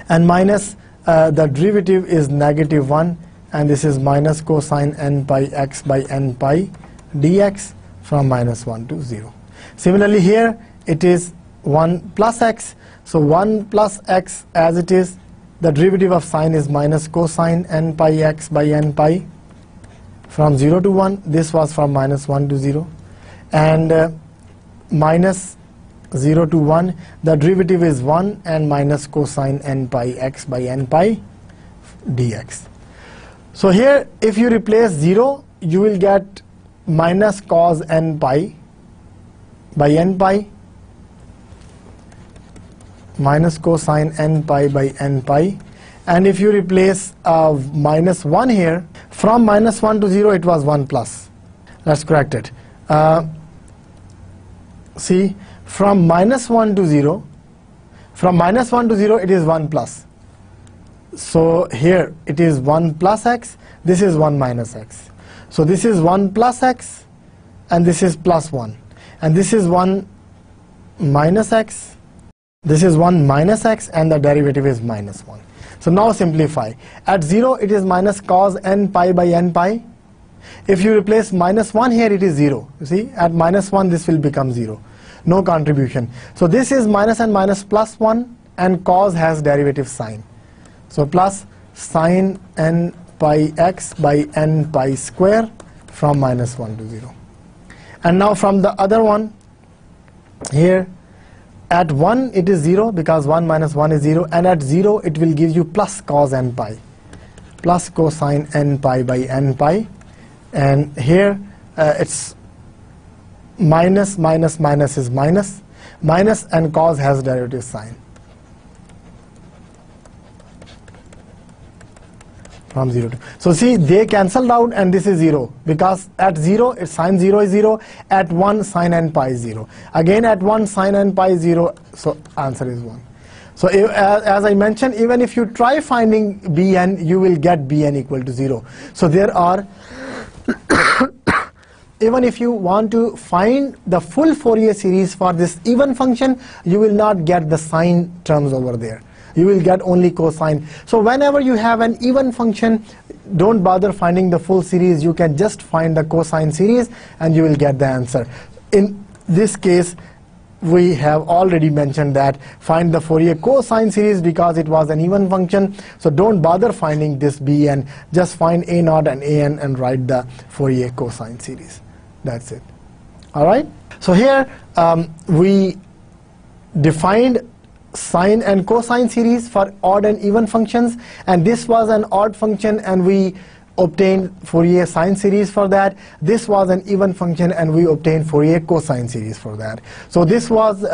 and minus the derivative is negative 1, and this is minus cosine n pi x by n pi dx from minus 1 to 0. Similarly here it is 1 plus x, so 1 plus x as it is, the derivative of sine is minus cosine n pi x by n pi from 0 to 1. This was from minus 1 to 0, and minus 0 to 1, the derivative is 1 and minus cosine n pi x by n pi dx. So here if you replace 0, you will get minus cos n pi by n pi minus cosine n pi by n pi, and if you replace minus 1 here, from minus 1 to 0 it was 1 plus. Let's correct it. See, from minus 1 to 0, it is 1 plus. So here it is 1 plus x, this is 1 minus x. So this is 1 plus x, and this is plus 1, and this is 1 minus x, this is 1 minus x, and the derivative is minus 1. So now simplify. At 0 it is minus cos n pi by n pi. If you replace minus 1 here, it is 0. You see, at minus 1 this will become 0. No contribution. So this is minus and minus plus 1, and cos has derivative sine. So plus sine n pi x by n pi square from minus 1 to 0. And now from the other one, here at 1 it is 0, because 1 minus 1 is 0, and at 0 it will give you plus cos n pi. plus cosine n pi by n pi, and here it's minus minus minus is minus, minus and cos has derivative sign from 0 to. So see, they cancelled out and this is 0, because at 0 it's sine 0 is 0, at 1 sine n pi is 0, again at 1 sine n pi is 0, so answer is 1. So as I mentioned, even if you try finding bn, you will get bn equal to 0. So there are even if you want to find the full Fourier series for this even function, you will not get the sine terms over there. You will get only cosine. So whenever you have an even function, don't bother finding the full series. You can just find the cosine series and you will get the answer. In this case, we have already mentioned that find the Fourier cosine series because it was an even function. So don't bother finding this bn. Just find a0 and an and write the Fourier cosine series. That's it. All right. So here we defined sine and cosine series for odd and even functions, and this was an odd function and we obtained Fourier sine series for that. This was an even function and we obtained Fourier cosine series for that. So this was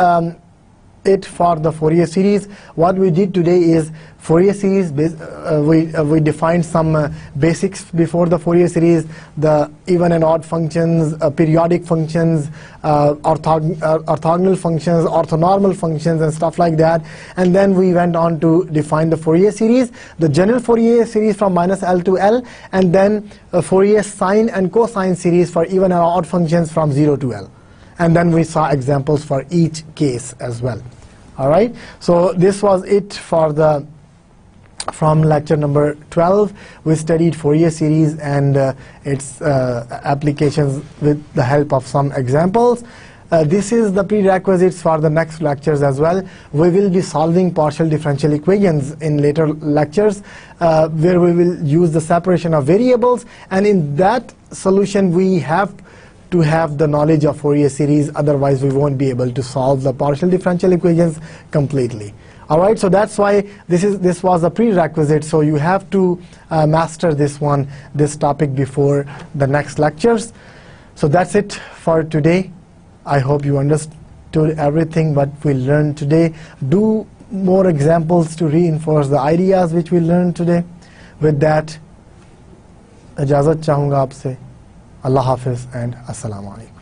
it for the Fourier series. What we did today is Fourier series, we defined some basics before the Fourier series, the even and odd functions, periodic functions, orthogonal functions, orthonormal functions and stuff like that. And then we went on to define the Fourier series, the general Fourier series from minus L to L, and then Fourier sine and cosine series for even and odd functions from 0 to L. And then we saw examples for each case as well. All right. So this was it for the from lecture number 12. We studied Fourier series and its applications with the help of some examples. This is the prerequisites for the next lectures as well. We will be solving partial differential equations in later lectures, where we will use the separation of variables, and in that solution we have to have the knowledge of Fourier series, otherwise we won't be able to solve the partial differential equations completely. All right, so that's why this was a prerequisite. So you have to master this topic before the next lectures. So that's it for today. I hope you understood everything what we learned today. Do more examples to reinforce the ideas which we learned today. With that, इजाज़त चाहूँगा आपसे. Allah Hafiz and Assalamu Alaikum.